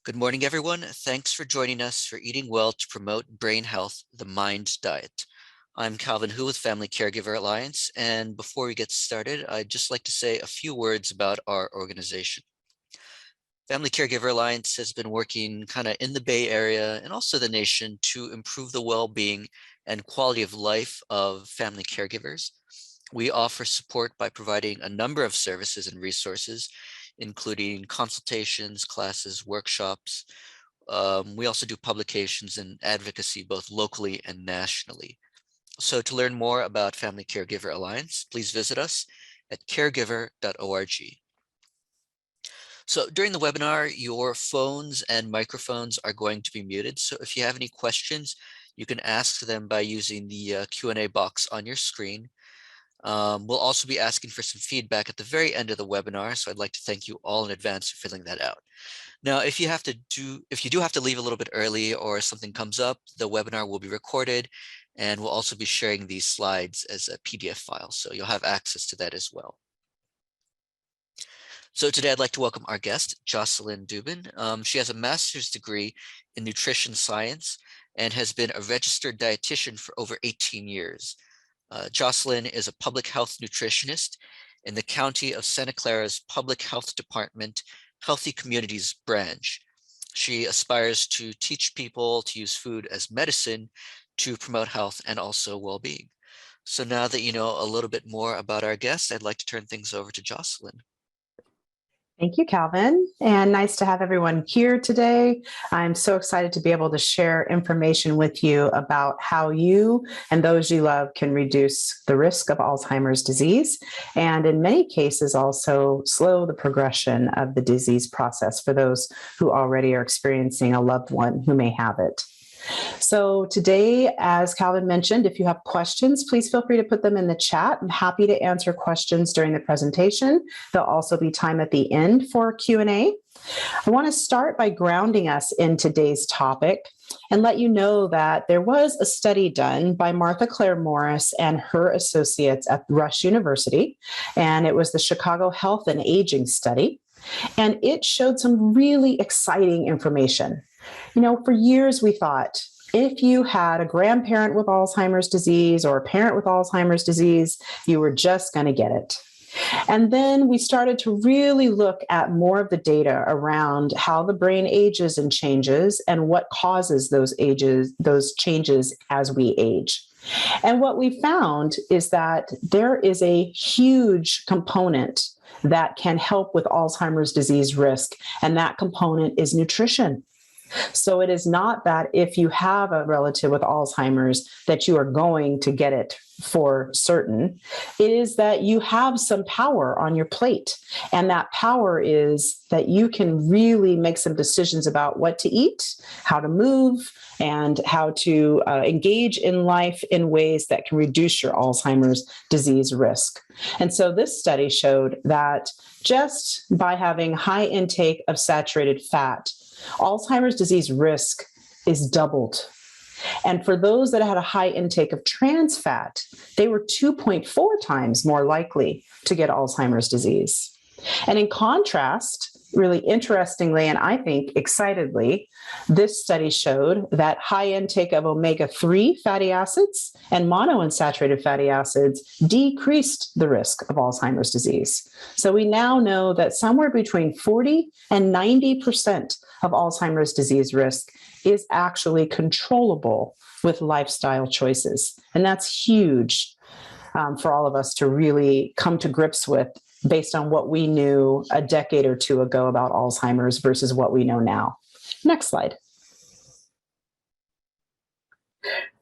Good morning, everyone. Thanks for joining us for Eating Well to Promote Brain Health, the Mind Diet. I'm Calvin Hu with Family Caregiver Alliance, and before we get started, I'd just like to say a few words about our organization. Family Caregiver Alliance has been working kind of in the Bay Area and also the nation to improve the well-being and quality of life of family caregivers. We offer support by providing a number of services and resources, including consultations, classes, workshops. We also do publications and advocacy both locally and nationally. So to learn more about Family Caregiver Alliance, please visit us at caregiver.org. So during the webinar, your phones and microphones are going to be muted. So if you have any questions, you can ask them by using the Q&A box on your screen. We'll also be asking for some feedback at the very end of the webinar, so I'd like to thank you all in advance for filling that out. Now, if you do have to leave a little bit early or something comes up, the webinar will be recorded, and we'll also be sharing these slides as a PDF file, so you'll have access to that as well. So today I'd like to welcome our guest, Jocelyn Dubin. She has a master's degree in nutrition science and has been a registered dietitian for over 18 years. Jocelyn is a public health nutritionist in the County of Santa Clara's Public Health Department Healthy Communities branch. She aspires to teach people to use food as medicine to promote health and also well-being. So now that you know a little bit more about our guest, I'd like to turn things over to Jocelyn. Thank you, Calvin, and nice to have everyone here today. I'm so excited to be able to share information with you about how you and those you love can reduce the risk of Alzheimer's disease, and in many cases also slow the progression of the disease process for those who already are experiencing a loved one who may have it. So today, as Calvin mentioned, if you have questions, please feel free to put them in the chat. I'm happy to answer questions during the presentation. There'll also be time at the end for Q&A. I want to start by grounding us in today's topic and let you know that there was a study done by Martha Claire Morris and her associates at Rush University, and it was the Chicago Health and Aging Study, and it showed some really exciting information. You know, for years we thought if you had a grandparent with Alzheimer's disease or a parent with Alzheimer's disease, you were just going to get it. And then we started to really look at more of the data around how the brain ages and changes and what causes those changes as we age. And what we found is that there is a huge component that can help with Alzheimer's disease risk, and that component is nutrition. So it is not that if you have a relative with Alzheimer's that you are going to get it for certain. It is that you have some power on your plate. And that power is that you can really make some decisions about what to eat, how to move, and how to engage in life in ways that can reduce your Alzheimer's disease risk. And so this study showed that just by having high intake of saturated fat, Alzheimer's disease risk is doubled. And for those that had a high intake of trans fat, they were 2.4 times more likely to get Alzheimer's disease. And in contrast, really interestingly, and I think excitedly, this study showed that high intake of omega-3 fatty acids and monounsaturated fatty acids decreased the risk of Alzheimer's disease. So we now know that somewhere between 40 and 90% of Alzheimer's disease risk is actually controllable with lifestyle choices. And that's huge for all of us to really come to grips with based on what we knew a decade or two ago about Alzheimer's versus what we know now. Next slide.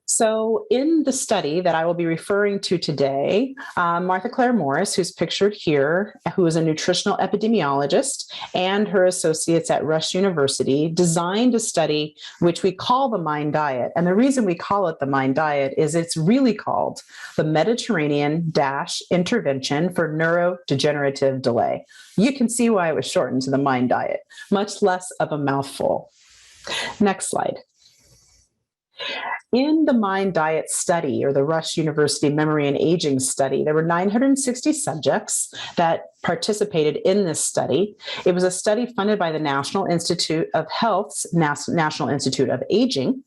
So in the study that I will be referring to today, Martha Claire Morris, who's pictured here, who is a nutritional epidemiologist, and her associates at Rush University designed a study which we call the Mind Diet. And the reason we call it the Mind Diet is it's really called the Mediterranean-Intervention for Neurodegenerative Delay. You can see why it was shortened to the Mind Diet, much less of a mouthful. Next slide. In the Mind Diet Study, or the Rush University Memory and Aging Study, there were 960 subjects that participated in this study. It was a study funded by the National Institute of Health's National Institute of Aging,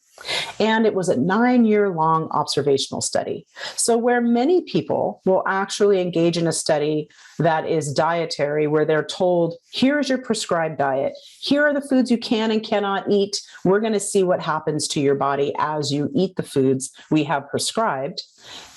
and it was a 9-year-long observational study. So where many people will actually engage in a study that is dietary, where they're told, here's your prescribed diet, here are the foods you can and cannot eat, we're going to see what happens to your body as you eat the foods we have prescribed.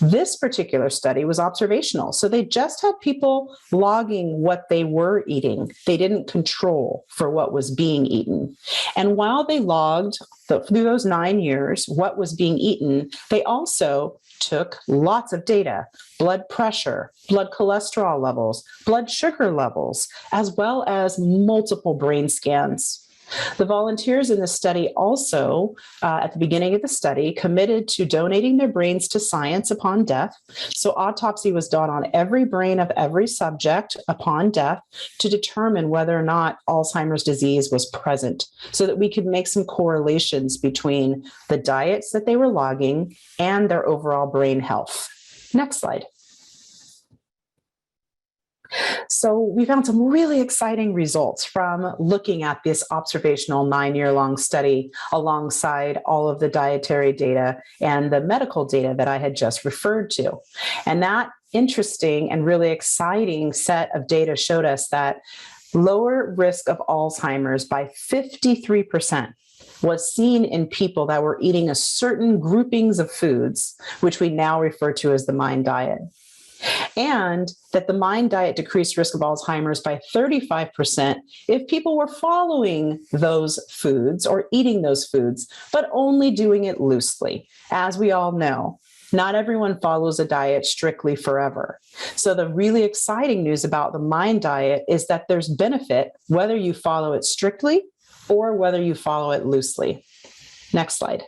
This particular study was observational. So they just had people logging what they were eating. They didn't control for what was being eaten. And while they logged through those 9 years what was being eaten, they also took lots of data: blood pressure, blood cholesterol levels, blood sugar levels, as well as multiple brain scans. The volunteers in the study also, at the beginning of the study, committed to donating their brains to science upon death. So autopsy was done on every brain of every subject upon death to determine whether or not Alzheimer's disease was present, so that we could make some correlations between the diets that they were logging and their overall brain health. Next slide. So we found some really exciting results from looking at this observational 9-year-long study alongside all of the dietary data and the medical data that I had just referred to. And that interesting and really exciting set of data showed us that lower risk of Alzheimer's by 53% was seen in people that were eating a certain groupings of foods, which we now refer to as the Mind Diet. And that the Mind Diet decreased risk of Alzheimer's by 35% if people were following those foods or eating those foods, but only doing it loosely. As we all know, not everyone follows a diet strictly forever. So the really exciting news about the Mind Diet is that there's benefit whether you follow it strictly or whether you follow it loosely. Next slide.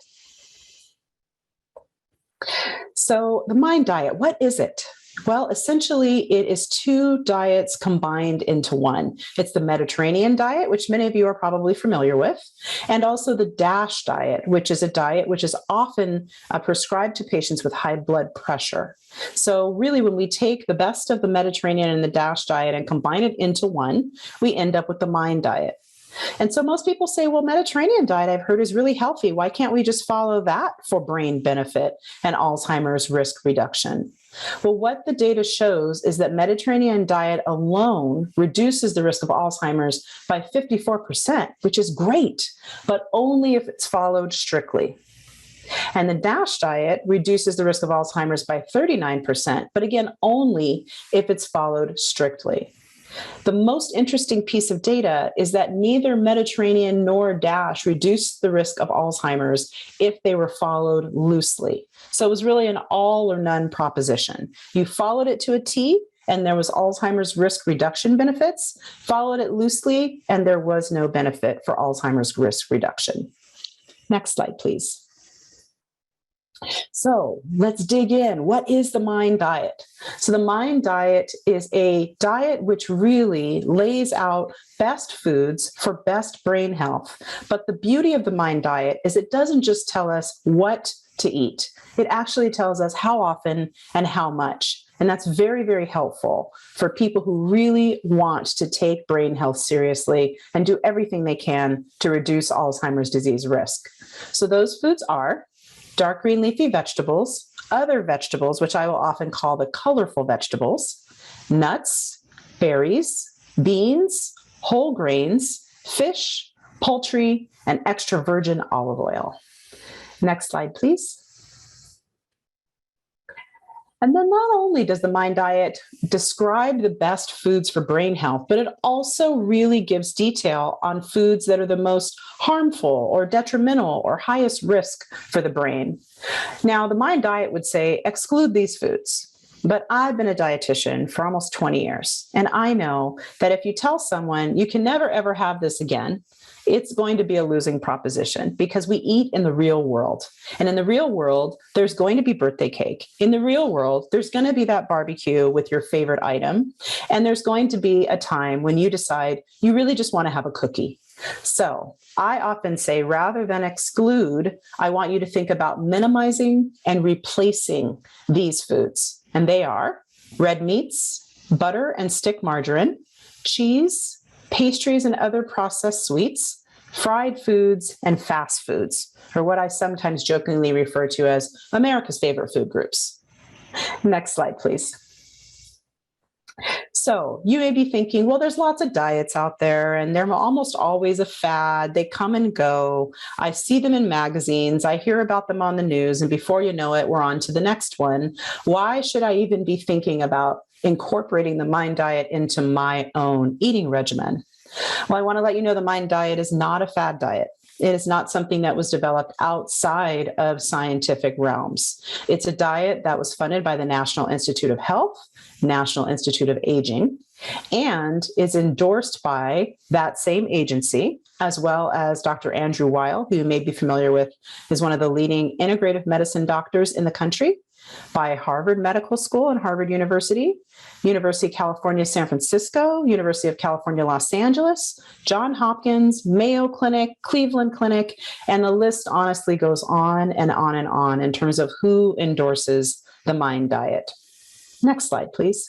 So the Mind Diet, what is it? Well, essentially, it is 2 diets combined into one. It's the Mediterranean diet, which many of you are probably familiar with, and also the DASH diet, which is a diet which is often prescribed to patients with high blood pressure. So really, when we take the best of the Mediterranean and the DASH diet and combine it into one, we end up with the Mind Diet. And so most people say, well, Mediterranean diet I've heard is really healthy. Why can't we just follow that for brain benefit and Alzheimer's risk reduction? Well, what the data shows is that Mediterranean diet alone reduces the risk of Alzheimer's by 54%, which is great, but only if it's followed strictly. And the DASH diet reduces the risk of Alzheimer's by 39%, but again, only if it's followed strictly. The most interesting piece of data is that neither Mediterranean nor DASH reduced the risk of Alzheimer's if they were followed loosely. So it was really an all or none proposition. You followed it to a T, and there was Alzheimer's risk reduction benefits, followed it loosely, and there was no benefit for Alzheimer's risk reduction. Next slide, please. So let's dig in. What is the Mind Diet? So the Mind Diet is a diet which really lays out best foods for best brain health. But the beauty of the Mind Diet is it doesn't just tell us what to eat. It actually tells us how often and how much. And that's very, very helpful for people who really want to take brain health seriously and do everything they can to reduce Alzheimer's disease risk. So those foods are dark green leafy vegetables, other vegetables, which I will often call the colorful vegetables, nuts, berries, beans, whole grains, fish, poultry, and extra virgin olive oil. Next slide, please. And then not only does the Mind Diet describe the best foods for brain health, but it also really gives detail on foods that are the most harmful or detrimental or highest risk for the brain. Now, the Mind Diet would say, exclude these foods. But I've been a dietitian for almost 20 years. And I know that if you tell someone you can never, ever have this again, it's going to be a losing proposition because we eat in the real world. And in the real world, there's going to be birthday cake. In the real world, there's going to be that barbecue with your favorite item. And there's going to be a time when you decide you really just want to have a cookie. So I often say, rather than exclude, I want you to think about minimizing and replacing these foods. And they are red meats, butter and stick margarine, cheese, pastries and other processed sweets, fried foods, and fast foods, or what I sometimes jokingly refer to as America's favorite food groups. Next slide, please. So you may be thinking, well, there's lots of diets out there and they're almost always a fad. They come and go. I see them in magazines. I hear about them on the news. And before you know it, we're on to the next one. Why should I even be thinking about incorporating the Mind Diet into my own eating regimen? Well, I want to let you know the Mind Diet is not a fad diet. It is not something that was developed outside of scientific realms. It's a diet that was funded by the National Institute of Health, National Institute of Aging, and is endorsed by that same agency, as well as Dr. Andrew Weil, who you may be familiar with, is one of the leading integrative medicine doctors in the country, by Harvard Medical School and Harvard University, University of California, San Francisco, University of California, Los Angeles, Johns Hopkins, Mayo Clinic, Cleveland Clinic, and the list honestly goes on and on and on in terms of who endorses the Mind Diet. Next slide, please.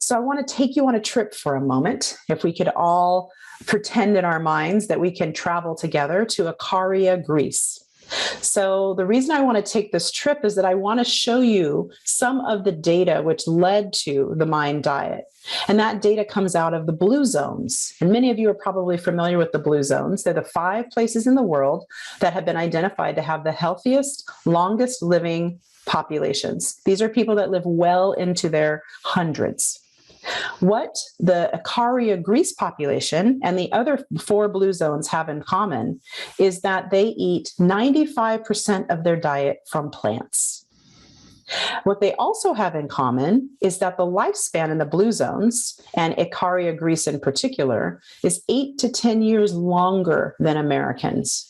So I want to take you on a trip for a moment. If we could all pretend in our minds that we can travel together to Ikaria, Greece. So the reason I want to take this trip is that I want to show you some of the data which led to the Mind Diet. And that data comes out of the blue zones. And many of you are probably familiar with the blue zones. They're the 5 places in the world that have been identified to have the healthiest, longest living populations. These are people that live well into their hundreds. What the Ikaria Greece population and the other 4 blue zones have in common is that they eat 95% of their diet from plants. What they also have in common is that the lifespan in the blue zones, and Ikaria Greece in particular, is 8 to 10 years longer than Americans.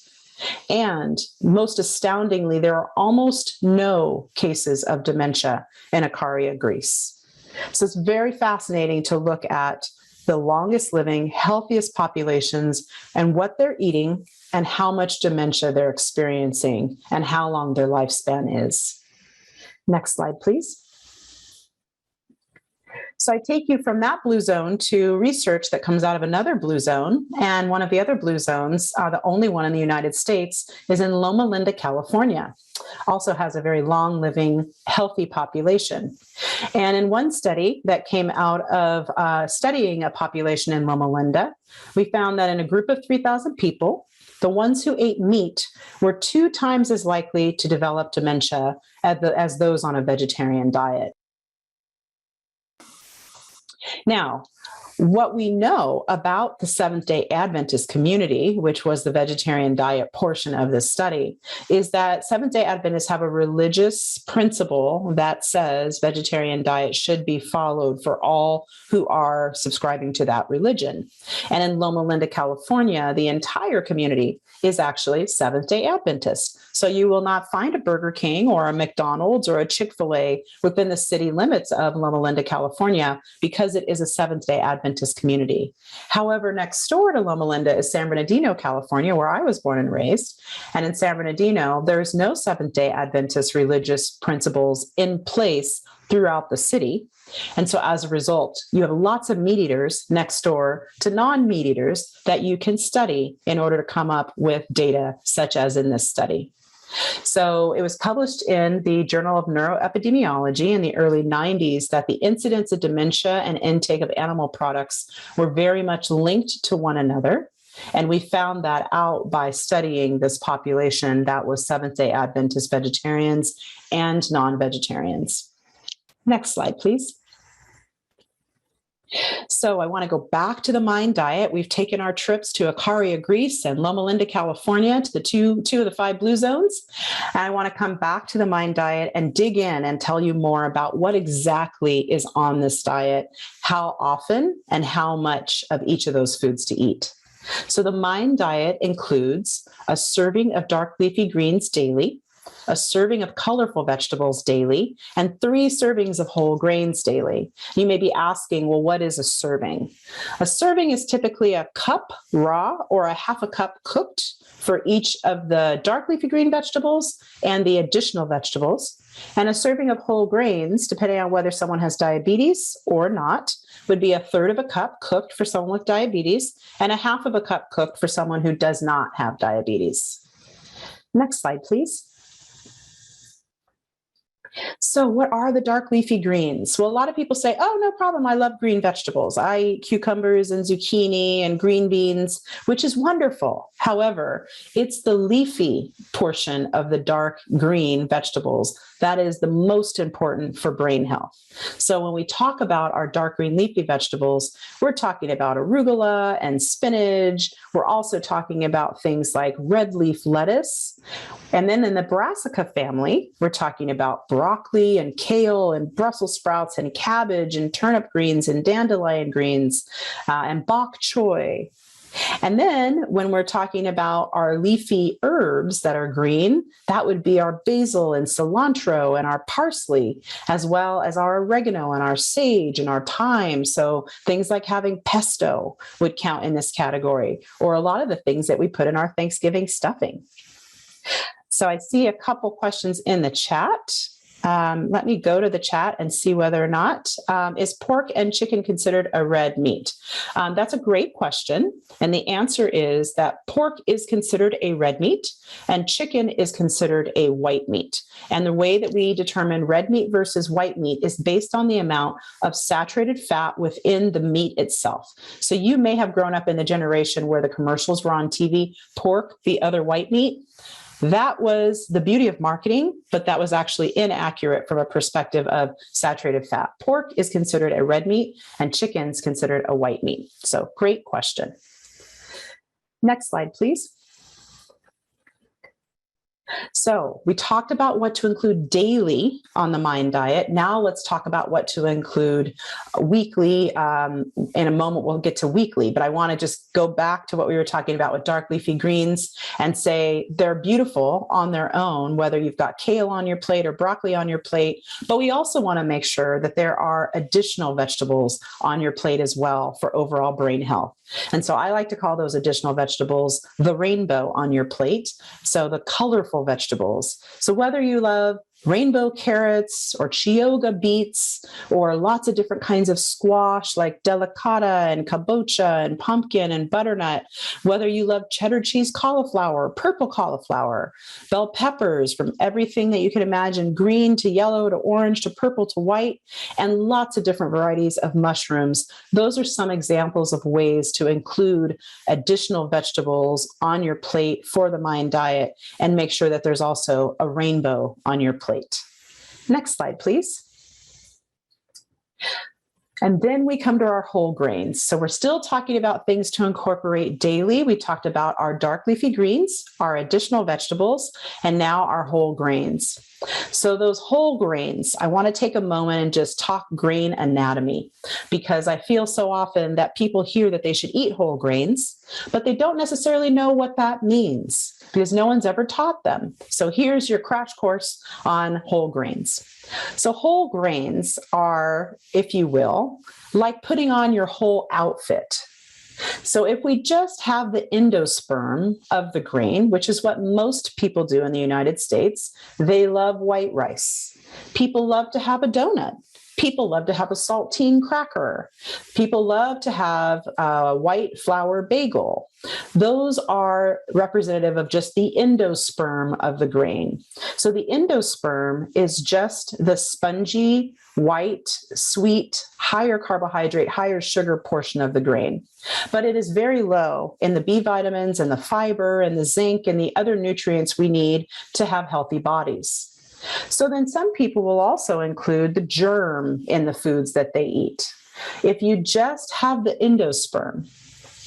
And most astoundingly, there are almost no cases of dementia in Ikaria Greece. So it's very fascinating to look at the longest living, healthiest populations and what they're eating and how much dementia they're experiencing and how long their lifespan is. Next slide, please. So I take you from that blue zone to research that comes out of another blue zone. And one of the other blue zones, the only one in the United States, is in Loma Linda, California. Also has a very long living, healthy population. And in one study that came out of studying a population in Loma Linda, we found that in a group of 3,000 people, the ones who ate meat were 2 times as likely to develop dementia as those on a vegetarian diet. Now, what we know about the Seventh-day Adventist community, which was the vegetarian diet portion of this study, is that Seventh-day Adventists have a religious principle that says vegetarian diet should be followed for all who are subscribing to that religion. And in Loma Linda, California, the entire community is actually Seventh-day Adventist. So you will not find a Burger King or a McDonald's or a Chick-fil-A within the city limits of Loma Linda, California, because it is a Seventh-day Adventist community. However, next door to Loma Linda is San Bernardino, California, where I was born and raised. And in San Bernardino, there's no Seventh-day Adventist religious principles in place throughout the city. And so as a result, you have lots of meat eaters next door to non-meat eaters that you can study in order to come up with data such as in this study. So it was published in the Journal of Neuroepidemiology in the early 90s that the incidence of dementia and intake of animal products were very much linked to one another. And we found that out by studying this population that was Seventh-day Adventist vegetarians and non-vegetarians. Next slide, please. So I want to go back to the Mind diet. We've taken our trips to Acaria, Greece and Loma Linda, California, to the two of the 5 blue zones. And I want to come back to the Mind diet and dig in and tell you more about what exactly is on this diet, how often, and how much of each of those foods to eat. So the Mind diet includes a serving of dark leafy greens daily, a serving of colorful vegetables daily, and 3 servings of whole grains daily. You may be asking, well, what is a serving? A serving is typically a cup raw or a half a cup cooked for each of the dark leafy green vegetables and the additional vegetables. And a serving of whole grains, depending on whether someone has diabetes or not, would be a third of a cup cooked for someone with diabetes and a half of a cup cooked for someone who does not have diabetes. Next slide, please. So what are the dark leafy greens? Well, a lot of people say, oh, no problem. I love green vegetables. I eat cucumbers and zucchini and green beans, which is wonderful. However, it's the leafy portion of the dark green vegetables that is the most important for brain health. So when we talk about our dark green leafy vegetables, we're talking about arugula and spinach. We're also talking about things like red leaf lettuce. And then in the brassica family, we're talking about broccoli and kale and Brussels sprouts and cabbage and turnip greens and dandelion greens and bok choy. And then when we're talking about our leafy herbs that are green, that would be our basil and cilantro and our parsley, as well as our oregano and our sage and our thyme. So things like having pesto would count in this category, or a lot of the things that we put in our Thanksgiving stuffing. So I see a couple questions in the chat. Let me go to the chat and see whether or not, is pork and chicken considered a red meat? That's a great question. And the answer is that pork is considered a red meat and chicken is considered a white meat. And the way that we determine red meat versus white meat is based on the amount of saturated fat within the meat itself. So you may have grown up in the generation where the commercials were on TV, pork, the other white meat. That was the beauty of marketing, but that was actually inaccurate from a perspective of saturated fat. Pork is considered a red meat and chicken is considered a white meat. So great question. Next slide, please. So we talked about what to include daily on the Mind diet. Now let's talk about what to include weekly. In a moment, we'll get to weekly, but I want to just go back to what we were talking about with dark leafy greens and say they're beautiful on their own, whether you've got kale on your plate or broccoli on your plate, but we also want to make sure that there are additional vegetables on your plate as well for overall brain health. And so I like to call those additional vegetables the rainbow on your plate. So the colorful vegetables. So whether you love rainbow carrots or Chioggia beets or lots of different kinds of squash like delicata and kabocha and pumpkin and butternut, whether you love cheddar cheese cauliflower, purple cauliflower, bell peppers, from everything that you can imagine, green to yellow to orange to purple to white, and lots of different varieties of mushrooms. Those are some examples of ways to include additional vegetables on your plate for the Mind diet and make sure that there's also a rainbow on your plate. Next slide, please. And then we come to our whole grains. So we're still talking about things to incorporate daily. We talked about our dark leafy greens, our additional vegetables, and now our whole grains. So those whole grains, I want to take a moment and just talk grain anatomy, because I feel so often that people hear that they should eat whole grains, but they don't necessarily know what that means because no one's ever taught them. So here's your crash course on whole grains. So whole grains are, if you will, like putting on your whole outfit. So if we just have the endosperm of the grain, which is what most people do in the United States, they love white rice. People love to have a donut. People love to have a saltine cracker. People love to have a white flour bagel. Those are representative of just the endosperm of the grain. So the endosperm is just the spongy, white, sweet, higher carbohydrate, higher sugar portion of the grain. But it is very low in the B vitamins and the fiber and the zinc and the other nutrients we need to have healthy bodies. So then some people will also include the germ in the foods that they eat. If you just have the endosperm,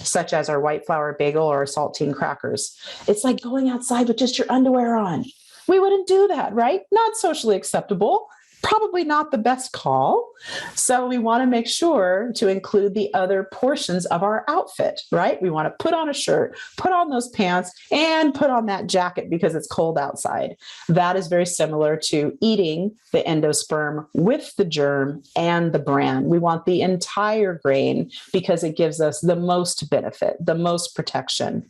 such as our white flour bagel or our saltine crackers, it's like going outside with just your underwear on. We wouldn't do that, right? Not socially acceptable. Probably not the best call. So we want to make sure to include the other portions of our outfit, right? We want to put on a shirt, put on those pants, and put on that jacket because it's cold outside. That is very similar to eating the endosperm with the germ and the bran. We want the entire grain because it gives us the most benefit, the most protection.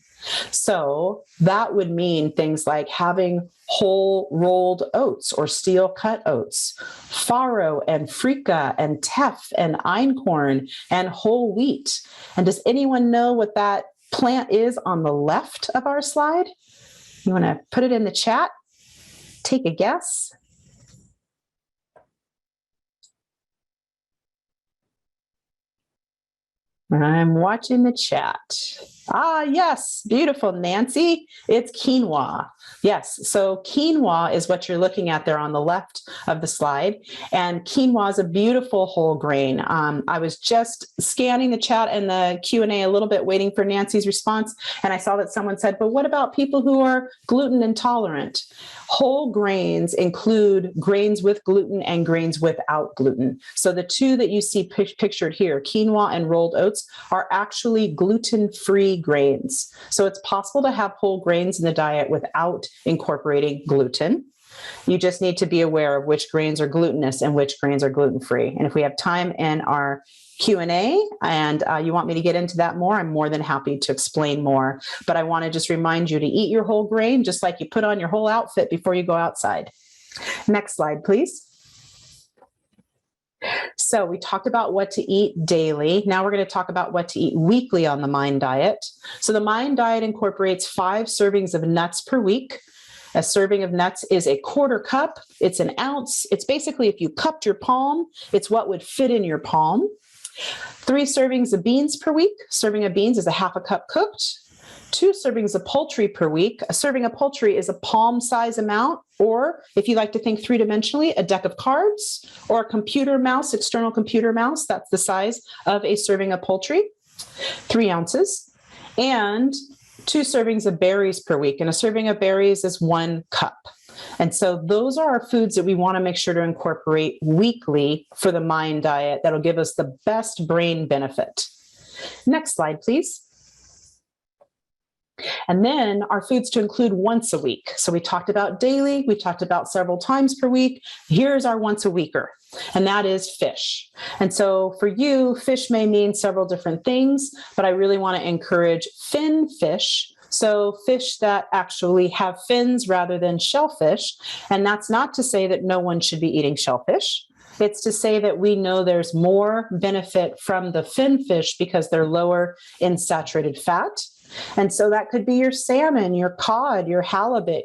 So that would mean things like having whole rolled oats or steel cut oats, farro and freekeh and teff and einkorn and whole wheat. And does anyone know what that plant is on the left of our slide? You want to put it in the chat? Take a guess. I'm watching the chat. Ah, yes. Beautiful, Nancy. It's quinoa. Yes. So quinoa is what you're looking at there on the left of the slide. And quinoa is a beautiful whole grain. I was just scanning the chat and the Q&A a little bit, waiting for Nancy's response. And I saw that someone said, but what about people who are gluten intolerant? Whole grains include grains with gluten and grains without gluten. So the two that you see pictured here, quinoa and rolled oats, are actually gluten-free grains. So it's possible to have whole grains in the diet without incorporating gluten. You just need to be aware of which grains are glutinous and which grains are gluten-free. And if we have time in our Q&A and you want me to get into that more, I'm more than happy to explain more. But I want to just remind you to eat your whole grain just like you put on your whole outfit before you go outside. Next slide, please. So we talked about what to eat daily. Now we're going to talk about what to eat weekly on the MIND diet. So the MIND diet incorporates 5 servings of nuts per week. A serving of nuts is a quarter cup. It's an ounce. It's basically, if you cupped your palm, it's what would fit in your palm. 3 servings of beans per week. Serving of beans is a half a cup cooked. 2 servings of poultry per week. A serving of poultry is a palm size amount, or if you like to think 3-dimensionally, a deck of cards, or a computer mouse, external computer mouse. That's the size of a serving of poultry. 3 ounces. And 2 servings of berries per week. And a serving of berries is 1 cup. And so those are our foods that we want to make sure to incorporate weekly for the MIND diet. That'll give us the best brain benefit. Next slide, please. And then our foods to include once a week. So we talked about daily, we talked about several times per week. Here's our once a weeker, and that is fish. And so for you, fish may mean several different things, but I really want to encourage fin fish. So fish that actually have fins rather than shellfish. And that's not to say that no one should be eating shellfish. It's to say that we know there's more benefit from the fin fish because they're lower in saturated fat. And so that could be your salmon, your cod, your halibut,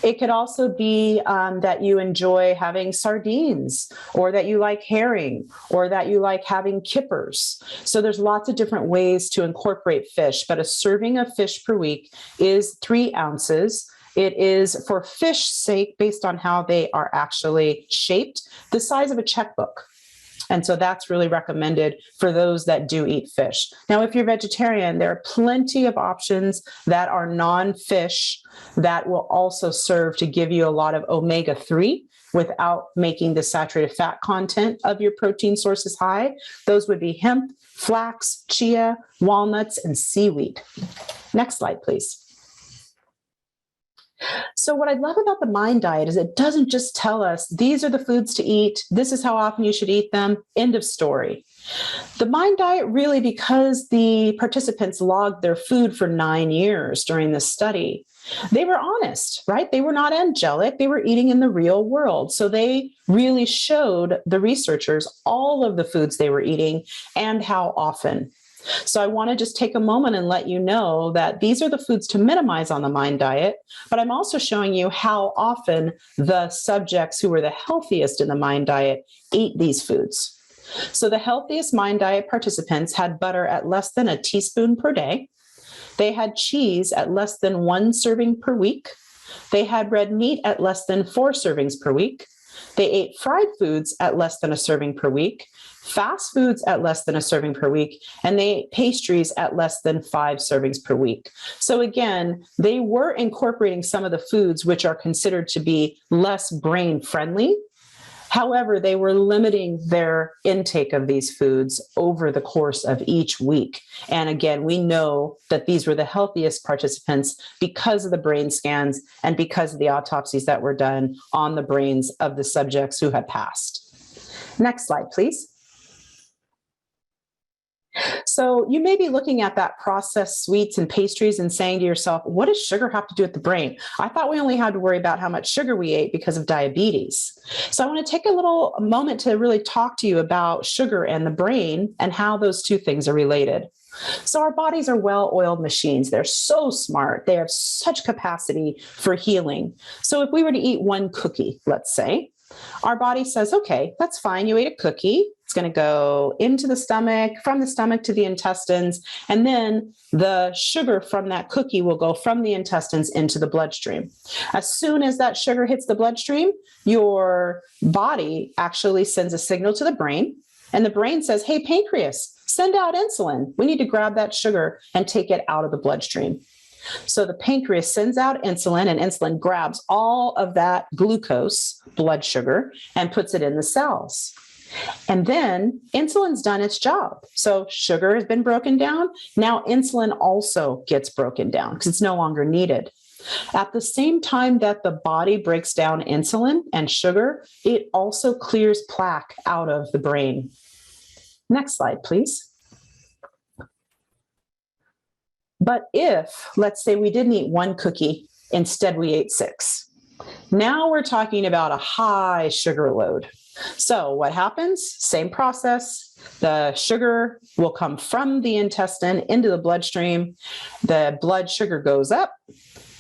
It could also be that you enjoy having sardines, or that you like herring, or that you like having kippers. So there's lots of different ways to incorporate fish, but a serving of fish per week is 3 ounces. It is, for fish's sake, based on how they are actually shaped, the size of a checkbook. And so that's really recommended for those that do eat fish. Now, if you're vegetarian, there are plenty of options that are non-fish that will also serve to give you a lot of omega-3 without making the saturated fat content of your protein sources high. Those would be hemp, flax, chia, walnuts, and seaweed. Next slide, please. So what I love about the MIND diet is it doesn't just tell us these are the foods to eat, this is how often you should eat them, end of story. The MIND diet really, because the participants logged their food for 9 years during this study, they were honest, right? They were not angelic. They were eating in the real world. So they really showed the researchers all of the foods they were eating and how often. So I want to just take a moment and let you know that these are the foods to minimize on the MIND diet, but I'm also showing you how often the subjects who were the healthiest in the MIND diet eat these foods. So the healthiest MIND diet participants had butter at less than a teaspoon per day. They had cheese at less than 1 serving per week. They had red meat at less than 4 servings per week. They ate fried foods at less than a serving per week, fast foods at less than a serving per week, and they ate pastries at less than 5 servings per week. So again, they were incorporating some of the foods which are considered to be less brain friendly. However, they were limiting their intake of these foods over the course of each week. And again, we know that these were the healthiest participants because of the brain scans and because of the autopsies that were done on the brains of the subjects who had passed. Next slide, please. So you may be looking at that processed sweets and pastries and saying to yourself, what does sugar have to do with the brain? I thought we only had to worry about how much sugar we ate because of diabetes. So I want to take a little moment to really talk to you about sugar and the brain and how those two things are related. So our bodies are well-oiled machines. They're so smart. They have such capacity for healing. So if we were to eat one cookie, let's say, our body says, okay, that's fine. You ate a cookie. It's going to go into the stomach, from the stomach to the intestines, and then the sugar from that cookie will go from the intestines into the bloodstream. As soon as that sugar hits the bloodstream, your body actually sends a signal to the brain, and the brain says, hey, pancreas, send out insulin. We need to grab that sugar and take it out of the bloodstream. So the pancreas sends out insulin, and insulin grabs all of that glucose, blood sugar, and puts it in the cells. And then insulin's done its job. So sugar has been broken down. Now insulin also gets broken down because it's no longer needed. At the same time that the body breaks down insulin and sugar, it also clears plaque out of the brain. Next slide, please. But if, let's say, we didn't eat one cookie, instead we ate 6. Now we're talking about a high sugar load. So what happens? Same process. The sugar will come from the intestine into the bloodstream. The blood sugar goes up.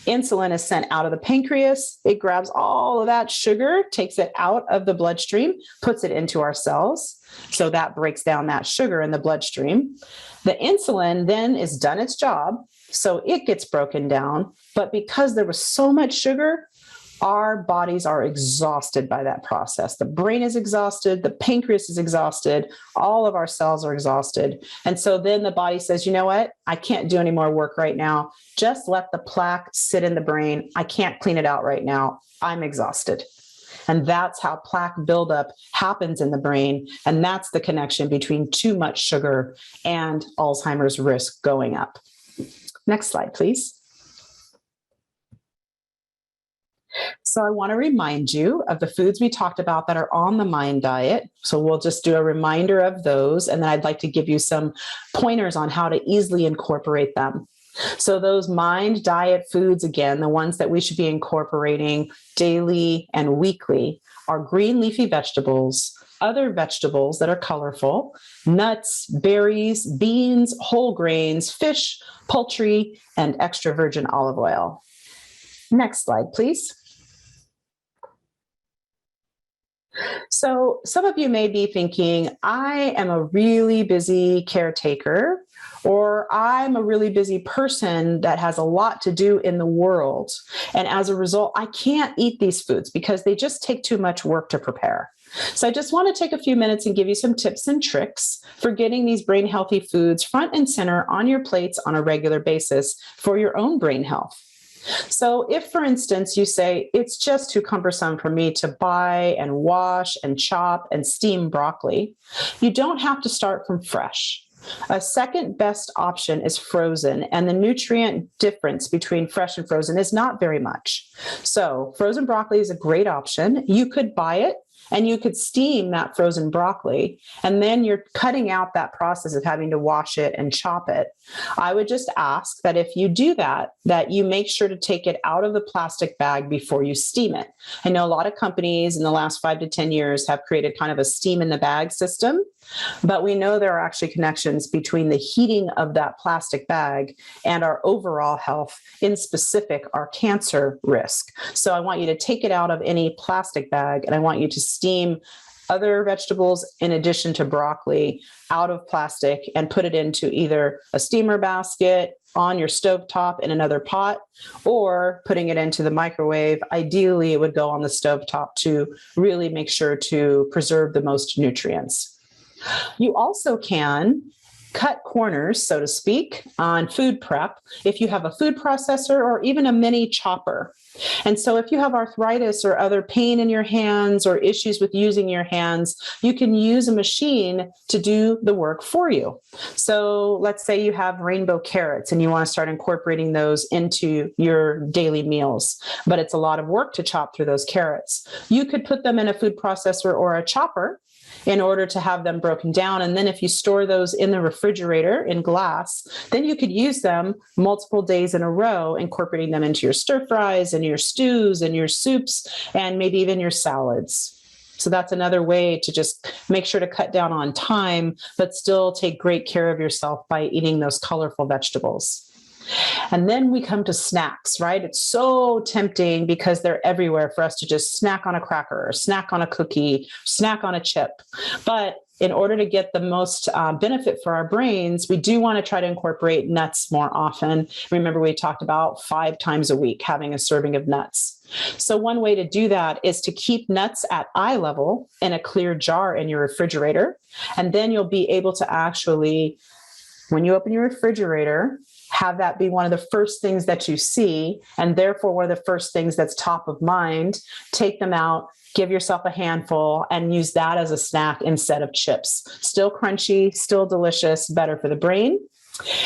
Insulin is sent out of the pancreas. It grabs all of that sugar, takes it out of the bloodstream, puts it into our cells. So that breaks down that sugar in the bloodstream. The insulin then is done its job. So it gets broken down. But because there was so much sugar, our bodies are exhausted by that process. The brain is exhausted. The pancreas is exhausted. All of our cells are exhausted. And so then the body says, you know what? I can't do any more work right now. Just let the plaque sit in the brain. I can't clean it out right now. I'm exhausted. And that's how plaque buildup happens in the brain. And that's the connection between too much sugar and Alzheimer's risk going up. Next slide, please. So I want to remind you of the foods we talked about that are on the MIND diet. So we'll just do a reminder of those. And then I'd like to give you some pointers on how to easily incorporate them. So those MIND diet foods, again, the ones that we should be incorporating daily and weekly are green leafy vegetables, other vegetables that are colorful, nuts, berries, beans, whole grains, fish, poultry, and extra virgin olive oil. Next slide, please. So some of you may be thinking, I am a really busy caretaker, or I'm a really busy person that has a lot to do in the world. And as a result, I can't eat these foods because they just take too much work to prepare. So I just want to take a few minutes and give you some tips and tricks for getting these brain healthy foods front and center on your plates on a regular basis for your own brain health. So if, for instance, you say, it's just too cumbersome for me to buy and wash and chop and steam broccoli, you don't have to start from fresh. A second best option is frozen, and the nutrient difference between fresh and frozen is not very much. So frozen broccoli is a great option. You could buy it and you could steam that frozen broccoli, and then you're cutting out that process of having to wash it and chop it. I would just ask that if you do that, that you make sure to take it out of the plastic bag before you steam it. I know a lot of companies in the last 5 to 10 years have created kind of a steam in the bag system, but we know there are actually connections between the heating of that plastic bag and our overall health, in specific, our cancer risk. So I want you to take it out of any plastic bag, and I want you to steam other vegetables in addition to broccoli out of plastic and put it into either a steamer basket, on your stovetop in another pot or putting it into the microwave. Ideally, it would go on the stovetop to really make sure to preserve the most nutrients. You also can cut corners, so to speak, on food prep if you have a food processor or even a mini chopper. And so if you have arthritis or other pain in your hands or issues with using your hands, you can use a machine to do the work for you. So let's say you have rainbow carrots and you want to start incorporating those into your daily meals, but it's a lot of work to chop through those carrots. You could put them in a food processor or a chopper in order to have them broken down. And then if you store those in the refrigerator in glass, then you could use them multiple days in a row, incorporating them into your stir fries and your stews and your soups and maybe even your salads. So that's another way to just make sure to cut down on time, but still take great care of yourself by eating those colorful vegetables. And then we come to snacks, right? It's so tempting because they're everywhere for us to just snack on a cracker, or snack on a cookie, snack on a chip. But in order to get the most benefit for our brains, we do want to try to incorporate nuts more often. Remember, we talked about 5 times a week having a serving of nuts. So one way to do that is to keep nuts at eye level in a clear jar in your refrigerator. And then you'll be able to actually, when you open your refrigerator, have that be one of the first things that you see, and therefore one of the first things that's top of mind. Take them out, give yourself a handful, and use that as a snack instead of chips. Still crunchy, still delicious, better for the brain.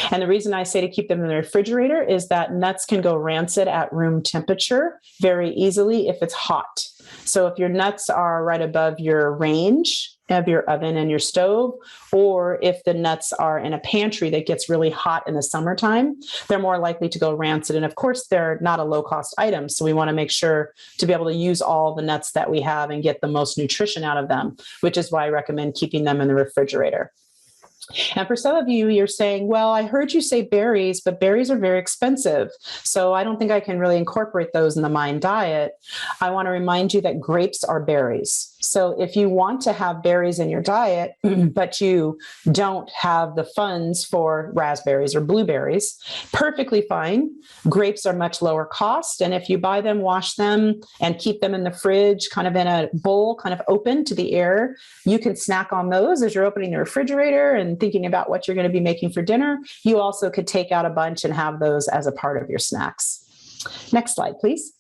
And the reason I say to keep them in the refrigerator is that nuts can go rancid at room temperature very easily if it's hot. So if your nuts are right above your range of your oven and your stove, or if the nuts are in a pantry that gets really hot in the summertime, they're more likely to go rancid. And of course, they're not a low-cost item. So we want to make sure to be able to use all the nuts that we have and get the most nutrition out of them, which is why I recommend keeping them in the refrigerator. And for some of you, you're saying, well, I heard you say berries, but berries are very expensive. So I don't think I can really incorporate those in the Mind diet. I want to remind you that grapes are berries. So if you want to have berries in your diet, but you don't have the funds for raspberries or blueberries, perfectly fine. Grapes are much lower cost. And if you buy them, wash them, and keep them in the fridge, kind of in a bowl, kind of open to the air, you can snack on those as you're opening the refrigerator and thinking about what you're going to be making for dinner. You also could take out a bunch and have those as a part of your snacks. Next slide, please.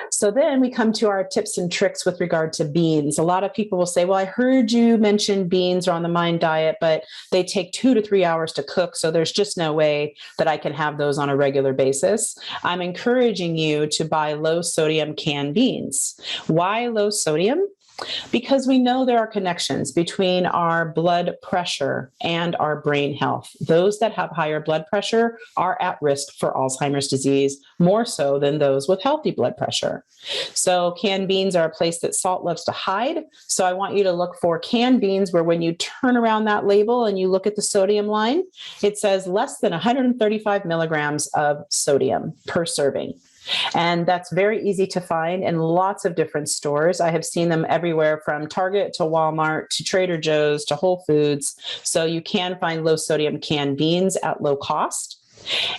So then we come to our tips and tricks with regard to beans. A lot of people will say, well, I heard you mention beans are on the Mind diet, but they take 2 to 3 hours to cook. So there's just no way that I can have those on a regular basis. I'm encouraging you to buy low sodium canned beans. Why low sodium? Because we know there are connections between our blood pressure and our brain health. Those that have higher blood pressure are at risk for Alzheimer's disease, more so than those with healthy blood pressure. So canned beans are a place that salt loves to hide. So I want you to look for canned beans where when you turn around that label and you look at the sodium line, it says less than 135 milligrams of sodium per serving. And that's very easy to find in lots of different stores. I have seen them everywhere from Target to Walmart to Trader Joe's to Whole Foods. So you can find low sodium canned beans at low cost.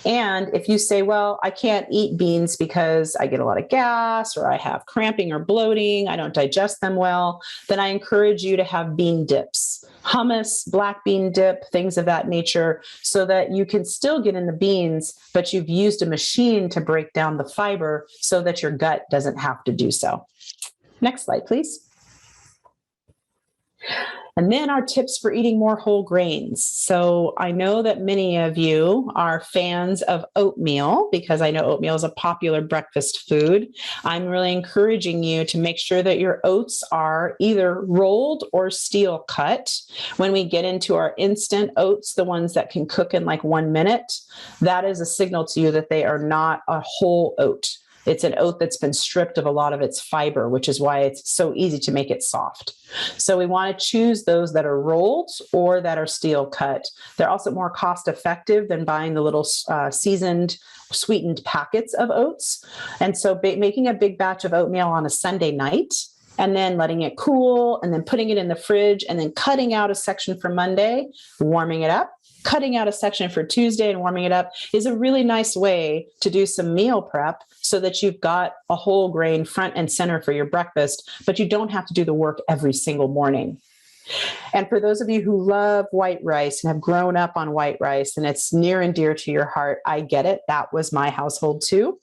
And if you say, well, I can't eat beans because I get a lot of gas or I have cramping or bloating, I don't digest them well, then I encourage you to have bean dips, hummus, black bean dip, things of that nature, so that you can still get in the beans, but you've used a machine to break down the fiber so that your gut doesn't have to do so. Next slide, please. And then our tips for eating more whole grains. So I know that many of you are fans of oatmeal because I know oatmeal is a popular breakfast food. I'm really encouraging you to make sure that your oats are either rolled or steel cut. When we get into our instant oats, the ones that can cook in like 1 minute, that is a signal to you that they are not a whole oat. It's an oat that's been stripped of a lot of its fiber, which is why it's so easy to make it soft. So we want to choose those that are rolled or that are steel cut. They're also more cost effective than buying the little seasoned, sweetened packets of oats. And so making a big batch of oatmeal on a Sunday night and then letting it cool, and then putting it in the fridge, and then cutting out a section for Monday, warming it up, cutting out a section for Tuesday and warming it up is a really nice way to do some meal prep so that you've got a whole grain front and center for your breakfast, but you don't have to do the work every single morning. And for those of you who love white rice and have grown up on white rice and it's near and dear to your heart, I get it. That was my household too.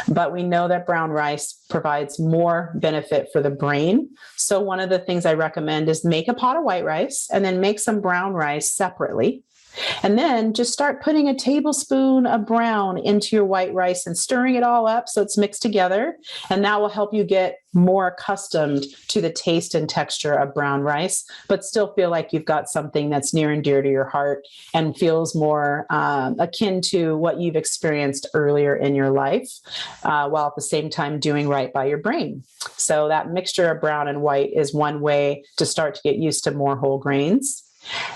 But we know that brown rice provides more benefit for the brain. So one of the things I recommend is make a pot of white rice and then make some brown rice separately. And then just start putting a tablespoon of brown into your white rice and stirring it all up so it's mixed together. And that will help you get more accustomed to the taste and texture of brown rice, but still feel like you've got something that's near and dear to your heart and feels more akin to what you've experienced earlier in your life, while at the same time doing right by your brain. So that mixture of brown and white is one way to start to get used to more whole grains.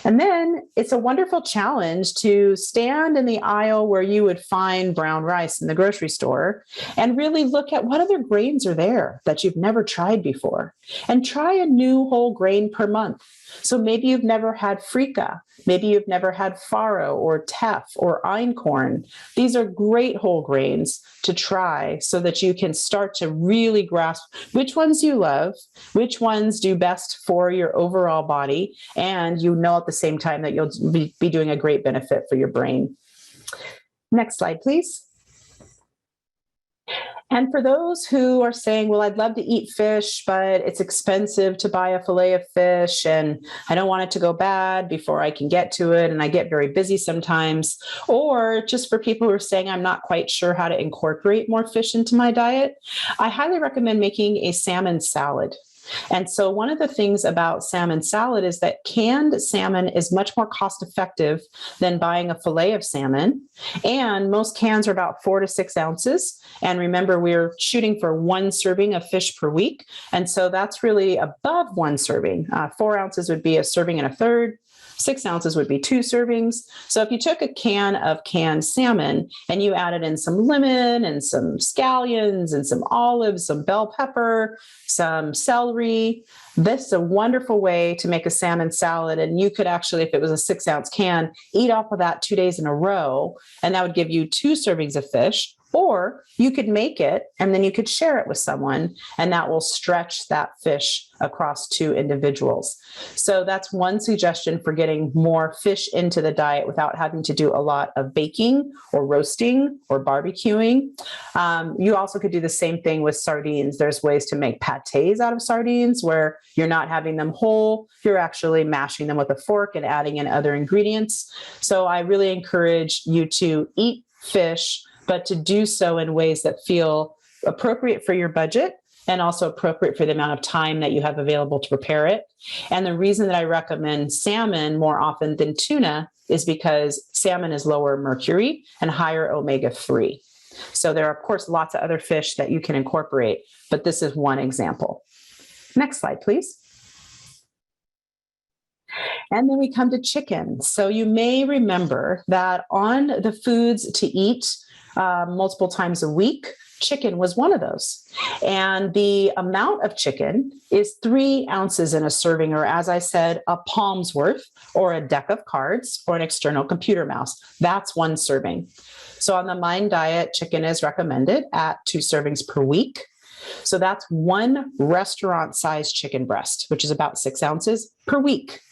And then it's a wonderful challenge to stand in the aisle where you would find brown rice in the grocery store and really look at what other grains are there that you've never tried before, and try a new whole grain per month. So maybe you've never had freekeh. Maybe you've never had farro or teff or einkorn. These are great whole grains to try so that you can start to really grasp which ones you love, which ones do best for your overall body, and you know at the same time that you'll be doing a great benefit for your brain. Next slide, please. And for those who are saying, well, I'd love to eat fish, but it's expensive to buy a fillet of fish and I don't want it to go bad before I can get to it, and I get very busy sometimes. Or just for people who are saying, I'm not quite sure how to incorporate more fish into my diet, I highly recommend making a salmon salad. And so one of the things about salmon salad is that canned salmon is much more cost effective than buying a fillet of salmon. And most cans are about 4 to 6 ounces. And remember, we're shooting for 1 serving of fish per week. And so that's really above 1 serving. 4 ounces would be a serving and a third. 6 ounces would be 2 servings. So if you took a can of canned salmon and you added in some lemon and some scallions and some olives, some bell pepper, some celery, this is a wonderful way to make a salmon salad. And you could actually, if it was a 6-ounce can, eat off of that 2 days in a row. And that would give you 2 servings of fish. Or you could make it and then you could share it with someone, and that will stretch that fish across 2 individuals. So that's one suggestion for getting more fish into the diet without having to do a lot of baking or roasting or barbecuing. You also could do the same thing with sardines. There's ways to make pâtés out of sardines where you're not having them whole, you're actually mashing them with a fork and adding in other ingredients. So I really encourage you to eat fish, but to do so in ways that feel appropriate for your budget and also appropriate for the amount of time that you have available to prepare it. And the reason that I recommend salmon more often than tuna is because salmon is lower mercury and higher omega-3. So there are, of course, lots of other fish that you can incorporate, but this is one example. Next slide, please. And then we come to chicken. So you may remember that on the foods to eat multiple times a week, chicken was one of those. And the amount of chicken is 3 ounces in a serving, or as I said, a palm's worth, or a deck of cards, or an external computer mouse. That's 1 serving. So on the Mind diet, chicken is recommended at 2 servings per week. So that's 1 restaurant-sized chicken breast, which is about 6 ounces per week.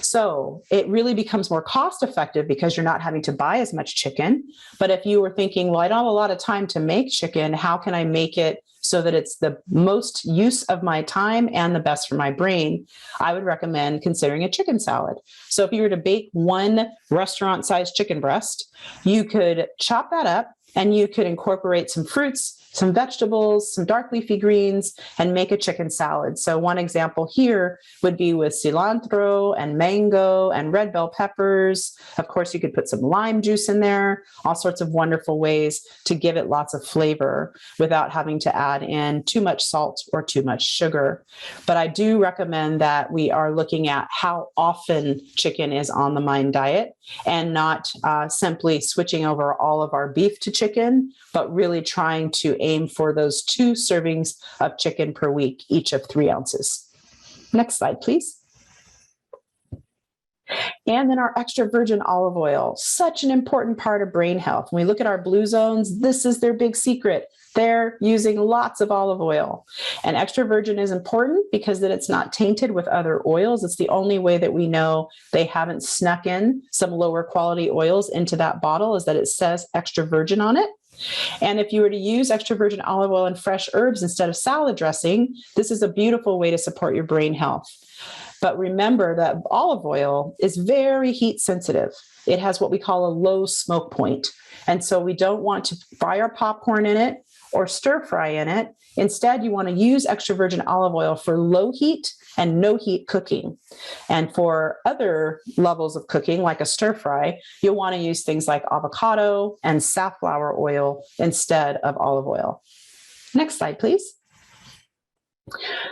So it really becomes more cost effective because you're not having to buy as much chicken. But if you were thinking, well, I don't have a lot of time to make chicken, how can I make it so that it's the most use of my time and the best for my brain? I would recommend considering a chicken salad. So if you were to bake 1 restaurant-sized chicken breast, you could chop that up and you could incorporate some fruits, some vegetables, some dark leafy greens, and make a chicken salad. So one example here would be with cilantro and mango and red bell peppers. Of course, you could put some lime juice in there, all sorts of wonderful ways to give it lots of flavor without having to add in too much salt or too much sugar. But I do recommend that we are looking at how often chicken is on the Mind diet and not simply switching over all of our beef to chicken, but really trying to aim for those 2 servings of chicken per week, each of 3 ounces. Next slide, please. And then our extra virgin olive oil, such an important part of brain health. When we look at our blue zones, this is their big secret. They're using lots of olive oil. And extra virgin is important because then it's not tainted with other oils. It's the only way that we know they haven't snuck in some lower quality oils into that bottle, is that it says extra virgin on it. And if you were to use extra virgin olive oil and fresh herbs instead of salad dressing, this is a beautiful way to support your brain health. But remember that olive oil is very heat sensitive. It has what we call a low smoke point. And so we don't want to fry our popcorn in it or stir fry in it. Instead, you want to use extra virgin olive oil for low heat and no heat cooking. And for other levels of cooking, like a stir fry, you'll want to use things like avocado and safflower oil instead of olive oil. Next slide, please.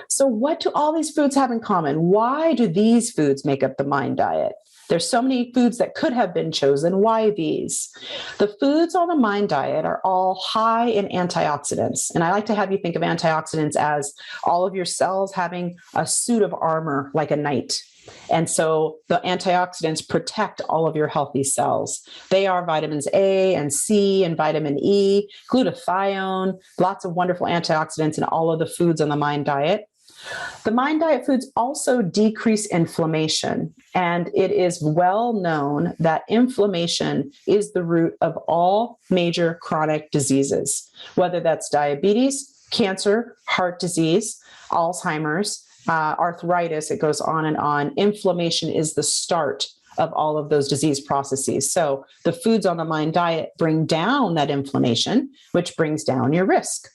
So what do all these foods have in common? Why do these foods make up the Mind diet? There's so many foods that could have been chosen. Why these? The foods on the Mind diet are all high in antioxidants. And I like to have you think of antioxidants as all of your cells having a suit of armor like a knight. And so the antioxidants protect all of your healthy cells. They are vitamins A and C and vitamin E, glutathione, lots of wonderful antioxidants in all of the foods on the Mind diet. The Mind diet foods also decrease inflammation, and it is well known that inflammation is the root of all major chronic diseases, whether that's diabetes, cancer, heart disease, Alzheimer's, arthritis. It goes on and on. Inflammation is the start of all of those disease processes. So the foods on the Mind diet bring down that inflammation, which brings down your risk.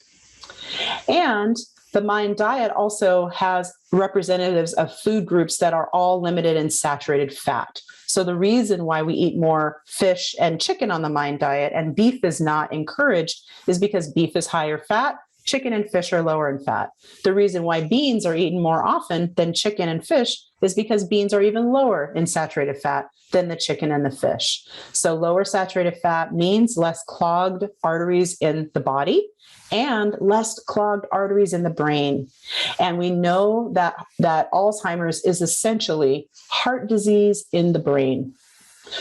And the Mind diet also has representatives of food groups that are all limited in saturated fat. So the reason why we eat more fish and chicken on the Mind diet and beef is not encouraged is because beef is higher fat, chicken and fish are lower in fat. The reason why beans are eaten more often than chicken and fish is because beans are even lower in saturated fat than the chicken and the fish. So lower saturated fat means less clogged arteries in the body and less clogged arteries in the brain. And we know that Alzheimer's is essentially heart disease in the brain.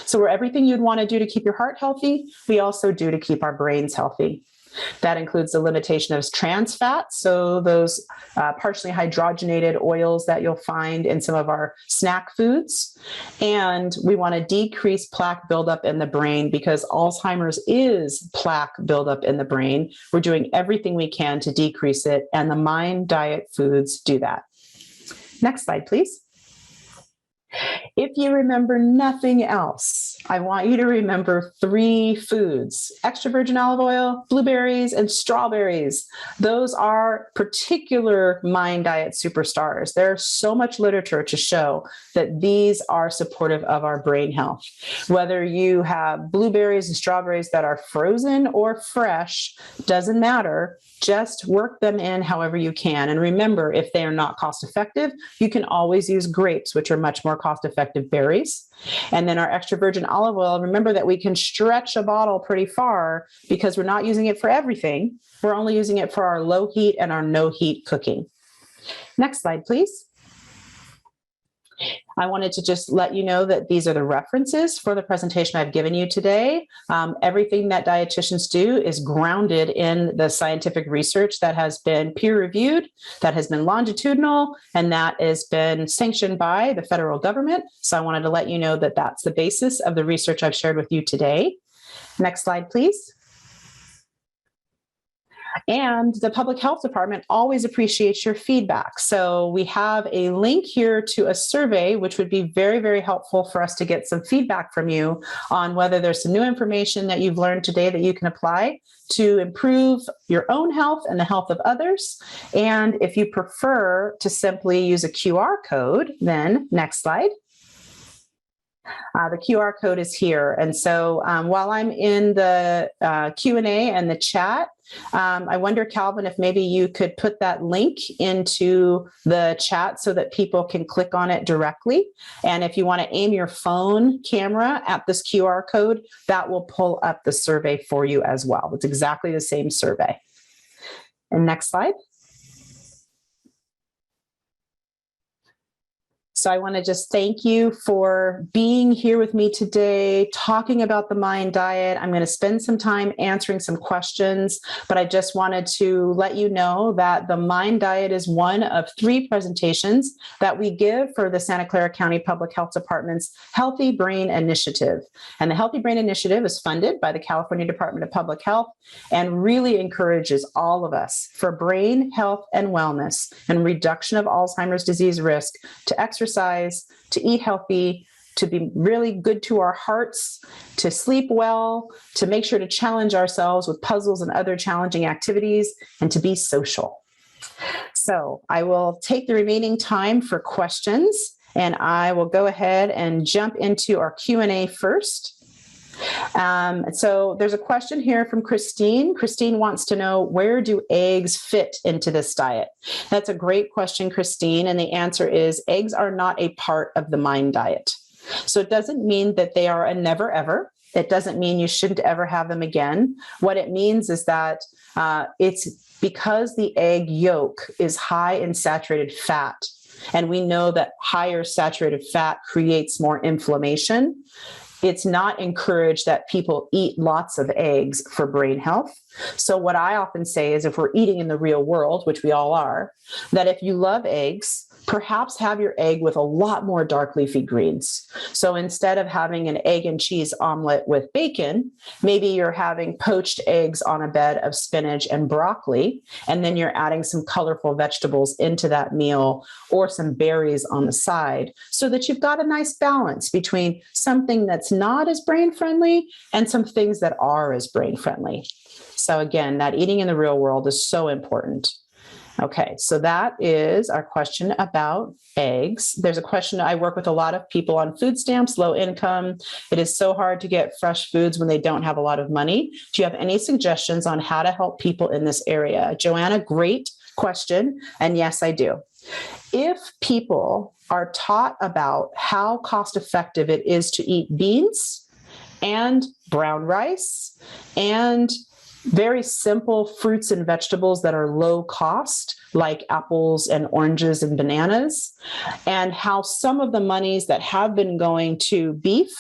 So we're everything you'd want to do to keep your heart healthy, we also do to keep our brains healthy. That includes the limitation of trans fats, so those partially hydrogenated oils that you'll find in some of our snack foods. And we want to decrease plaque buildup in the brain because Alzheimer's is plaque buildup in the brain. We're doing everything we can to decrease it, and the Mind diet foods do that. Next slide, please. If you remember nothing else, I want you to remember 3 foods: extra virgin olive oil, blueberries, and strawberries. Those are particular Mind diet superstars. There's so much literature to show that these are supportive of our brain health. Whether you have blueberries and strawberries that are frozen or fresh, doesn't matter. Just work them in however you can. And remember, if they are not cost effective, you can always use grapes, which are much more cost effective berries. And then our extra virgin olive oil, remember that we can stretch a bottle pretty far because we're not using it for everything. We're only using it for our low heat and our no heat cooking. Next slide, please. I wanted to just let you know that these are the references for the presentation I've given you today. Everything that dietitians do is grounded in the scientific research that has been peer-reviewed, that has been longitudinal, and that has been sanctioned by the federal government. So I wanted to let you know that that's the basis of the research I've shared with you today. Next slide, please. And the public health department always appreciates your feedback. So we have a link here to a survey, which would be very, very helpful for us to get some feedback from you on whether there's some new information that you've learned today that you can apply to improve your own health and the health of others. And if you prefer to simply use a QR code, then next slide. The QR code is here. And so while I'm in the Q&A and the chat, I wonder, Calvin, if maybe you could put that link into the chat so that people can click on it directly. And if you want to aim your phone camera at this QR code, that will pull up the survey for you as well. It's exactly the same survey. And next slide. So I want to just thank you for being here with me today, talking about the Mind Diet. I'm going to spend some time answering some questions, but I just wanted to let you know that the Mind Diet is one of 3 presentations that we give for the Santa Clara County Public Health Department's Healthy Brain Initiative. And the Healthy Brain Initiative is funded by the California Department of Public Health and really encourages all of us for brain health and wellness and reduction of Alzheimer's disease risk to exercise, to eat healthy, to be really good to our hearts, to sleep well, to make sure to challenge ourselves with puzzles and other challenging activities, and to be social. So I will take the remaining time for questions, and I will go ahead and jump into our Q&A first. So there's a question here from Christine. Christine wants to know, where do eggs fit into this diet? That's a great question, Christine. And the answer is eggs are not a part of the Mind Diet. So it doesn't mean that they are a never ever. It doesn't mean you shouldn't ever have them again. What it means is that it's because the egg yolk is high in saturated fat. And we know that higher saturated fat creates more inflammation. It's not encouraged that people eat lots of eggs for brain health. So what I often say is, if we're eating in the real world, which we all are, that if you love eggs, perhaps have your egg with a lot more dark leafy greens. So instead of having an egg and cheese omelet with bacon, maybe you're having poached eggs on a bed of spinach and broccoli, and then you're adding some colorful vegetables into that meal or some berries on the side, so that you've got a nice balance between something that's not as brain friendly and some things that are as brain friendly. So again, that eating in the real world is so important. Okay, so that is our question about eggs. There's a question. I work with a lot of people on food stamps, low income. It is so hard to get fresh foods when they don't have a lot of money. Do you have any suggestions on how to help people in this area? Joanna, great question. And yes, I do. If people are taught about how cost effective it is to eat beans and brown rice and very simple fruits and vegetables that are low cost, like apples and oranges and bananas, and how some of the monies that have been going to beef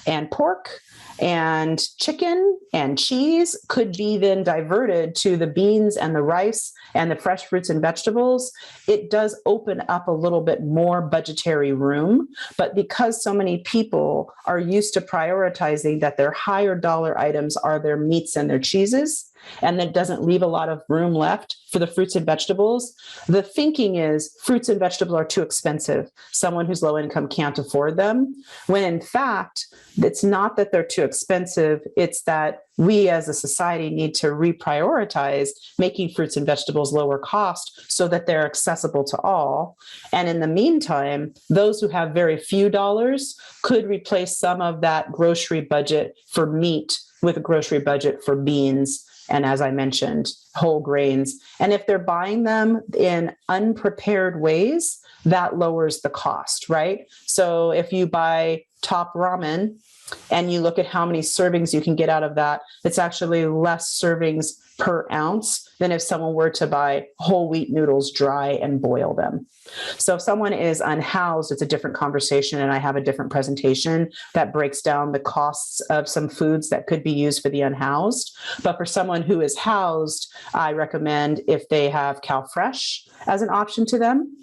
and pork and chicken and cheese could be then diverted to the beans and the rice and the fresh fruits and vegetables, it does open up a little bit more budgetary room. But because so many people are used to prioritizing that their higher dollar items are their meats and their cheeses, and that doesn't leave a lot of room left for the fruits and vegetables, the thinking is fruits and vegetables are too expensive. Someone who's low income can't afford them. When in fact, it's not that they're too expensive. It's that we as a society need to reprioritize making fruits and vegetables lower cost so that they're accessible to all. And in the meantime, those who have very few dollars could replace some of that grocery budget for meat with a grocery budget for beans and, as I mentioned, whole grains. And if they're buying them in unprepared ways, that lowers the cost, right? So if you buy top ramen and you look at how many servings you can get out of that, it's actually less servings per ounce than if someone were to buy whole wheat noodles dry and boil them. So if someone is unhoused, it's a different conversation, and I have a different presentation that breaks down the costs of some foods that could be used for the unhoused. But for someone who is housed, I recommend, if they have CalFresh as an option to them,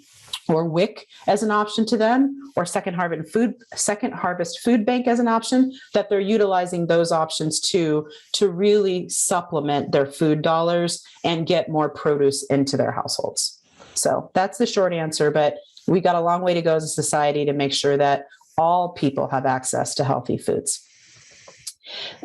or WIC as an option to them, or Second Harvest Food Bank as an option, that they're utilizing those options to really supplement their food dollars and get more produce into their households. So that's the short answer, but we got a long way to go as a society to make sure that all people have access to healthy foods.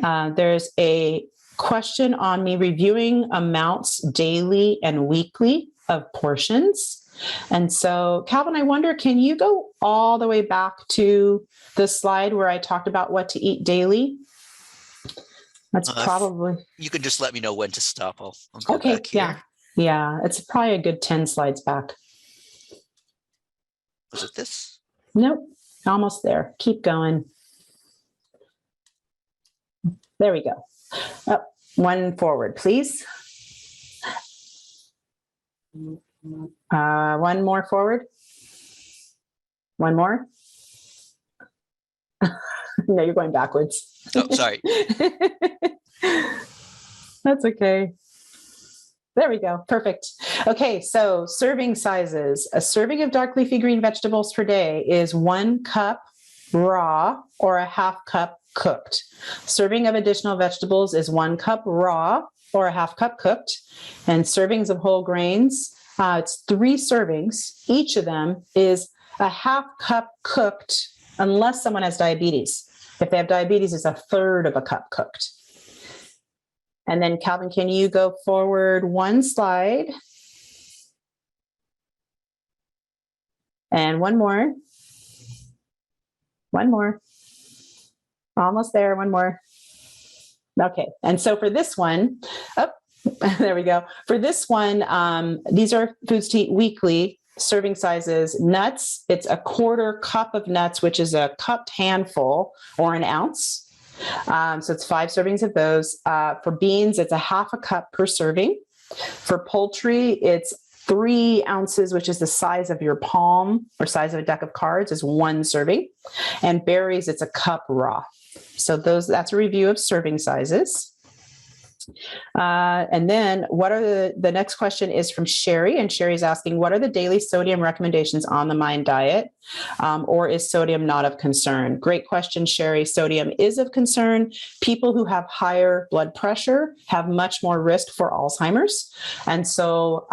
There's a question on me reviewing amounts daily and weekly of portions. And so, Calvin, I wonder, can you go all the way back to the slide where I talked about what to eat daily? That's probably... You can just let me know when to stop. I'll go okay, back here. Yeah, it's probably a good 10 slides back. Was it this? Nope, almost there. Keep going. There we go. Oh, one forward, please. One more forward. One more. No, you're going backwards. Oh, sorry. That's okay. There we go. Perfect. Okay, so serving sizes. A serving of dark leafy green vegetables per day is 1 cup raw or a half cup cooked. Serving of additional vegetables is 1 cup raw or a half cup cooked. And servings of whole grains, it's 3 servings. Each of them is a half cup cooked, unless someone has diabetes. If they have diabetes, it's a third of a cup cooked. And then Calvin, can you go forward 1 slide? And one more. One more. Almost there, one more. Okay, and so for this one, there we go. For this one, these are foods to eat weekly. Serving sizes, nuts, it's a 1/4 cup of nuts, which is a cupped handful or an ounce. So it's 5 servings of those. For beans, it's a half a cup per serving. For poultry, it's 3 ounces, which is the size of your palm or size of a deck of cards, is 1 serving. And berries, it's a cup raw. So that's a review of serving sizes. And then what are the next question is from Sherry, and Sherry's asking, what are the daily sodium recommendations on the MIND diet? Or is sodium not of concern? Great question, Sherry. Sodium is of concern. People who have higher blood pressure have much more risk for Alzheimer's. And so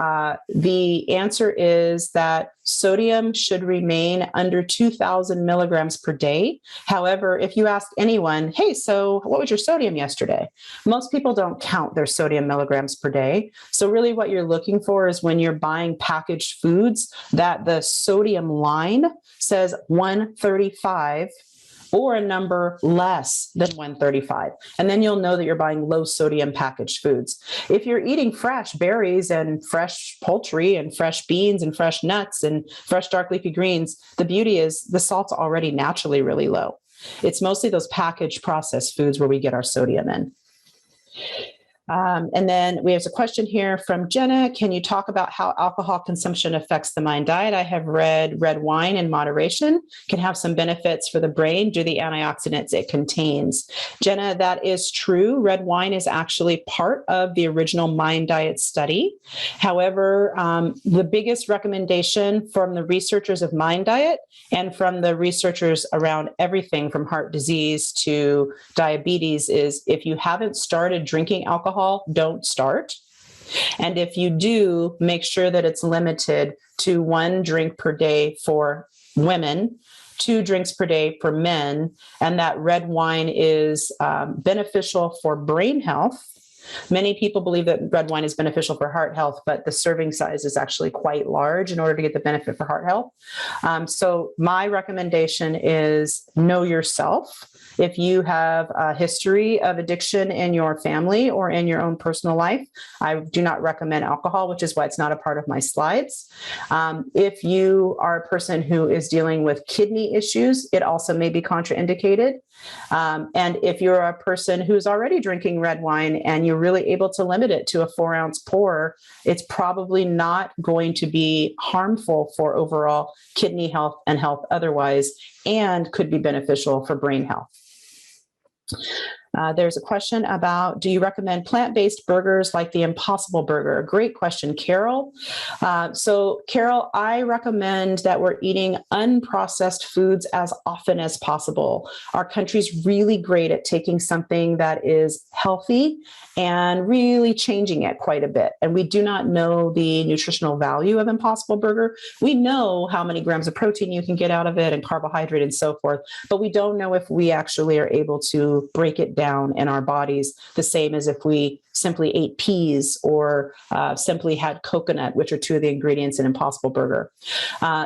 the answer is that sodium should remain under 2,000 milligrams per day. However, if you ask anyone, hey, so what was your sodium yesterday? Most people don't count their sodium milligrams per day. So really what you're looking for is when you're buying packaged foods that the sodium line says 135 or a number less than 135. And then you'll know that you're buying low sodium packaged foods. If you're eating fresh berries and fresh poultry and fresh beans and fresh nuts and fresh dark leafy greens, the beauty is the salt's already naturally really low. It's mostly those packaged processed foods where we get our sodium in. And then we have a question here from Jenna. Can you talk about how alcohol consumption affects the MIND diet? I have read red wine in moderation can have some benefits for the brain due to the antioxidants it contains. Jenna, that is true. Red wine is actually part of the original MIND diet study. However, the biggest recommendation from the researchers of MIND diet and from the researchers around everything from heart disease to diabetes is if you haven't started drinking alcohol, don't start. And if you do, make sure that it's limited to 1 drink per day for women, 2 drinks per day for men, and that red wine is beneficial for brain health. Many people believe that red wine is beneficial for heart health, but the serving size is actually quite large in order to get the benefit for heart health. So my recommendation is know yourself. If you have a history of addiction in your family or in your own personal life, I do not recommend alcohol, which is why it's not a part of my slides. If you are a person who is dealing with kidney issues, it also may be contraindicated. And if you're a person who's already drinking red wine and you're really able to limit it to a 4-ounce pour, it's probably not going to be harmful for overall kidney health and health otherwise, and could be beneficial for brain health. There's a question about, do you recommend plant-based burgers like the Impossible Burger? Great question, Carol. So Carol, I recommend that we're eating unprocessed foods as often as possible. Our country's really great at taking something that is healthy and really changing it quite a bit. And we do not know the nutritional value of Impossible Burger. We know how many grams of protein you can get out of it and carbohydrate and so forth, but we don't know if we actually are able to break it down in our bodies the same as if we simply ate peas or simply had coconut, which are 2 of the ingredients in Impossible Burger.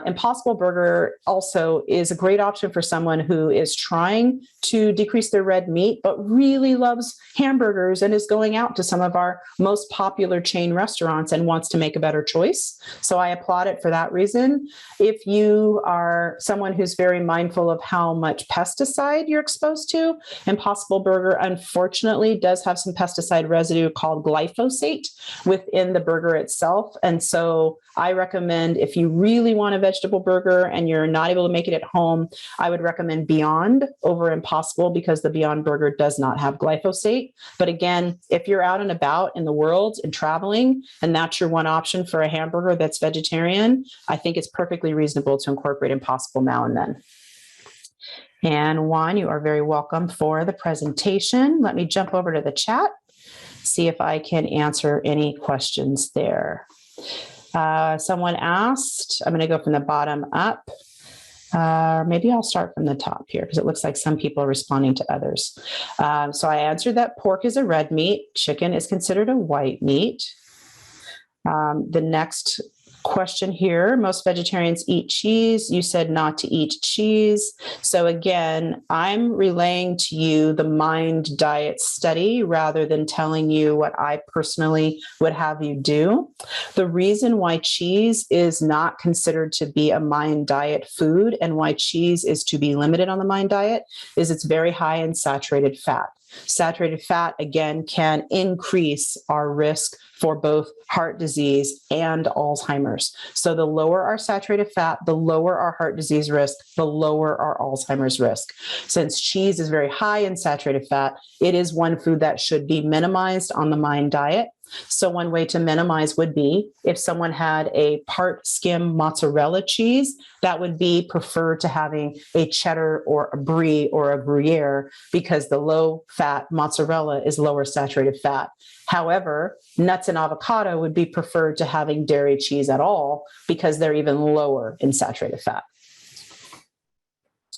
Impossible Burger also is a great option for someone who is trying to decrease their red meat, but really loves hamburgers and is going out to some of our most popular chain restaurants and wants to make a better choice. So I applaud it for that reason. If you are someone who's very mindful of how much pesticide you're exposed to, Impossible Burger burger, unfortunately, does have some pesticide residue called glyphosate within the burger itself. And so I recommend, if you really want a vegetable burger and you're not able to make it at home, I would recommend Beyond over Impossible, because the Beyond burger does not have glyphosate. But again, if you're out and about in the world and traveling, and that's your one option for a hamburger that's vegetarian, I think it's perfectly reasonable to incorporate Impossible now and then. And Juan, you are very welcome for the presentation. Let me jump over to the chat, see if I can answer any questions there. Someone asked, I'm going to go from the bottom up. Maybe I'll start from the top here, because it looks like some people are responding to others. So I answered that pork is a red meat. Chicken is considered a white meat. The next question here, most vegetarians eat cheese. You said not to eat cheese. So again, I'm relaying to you the Mind Diet study rather than telling you what I personally would have you do. The reason why cheese is not considered to be a Mind Diet food and why cheese is to be limited on the Mind Diet is it's very high in saturated fat. Saturated fat, again, can increase our risk for both heart disease and Alzheimer's. So the lower our saturated fat, the lower our heart disease risk, the lower our Alzheimer's risk. Since cheese is very high in saturated fat, it is one food that should be minimized on the Mind Diet. So one way to minimize would be if someone had a part skim mozzarella cheese, that would be preferred to having a cheddar or a brie or a Gruyere, because the low fat mozzarella is lower saturated fat. However, nuts and avocado would be preferred to having dairy cheese at all, because they're even lower in saturated fat.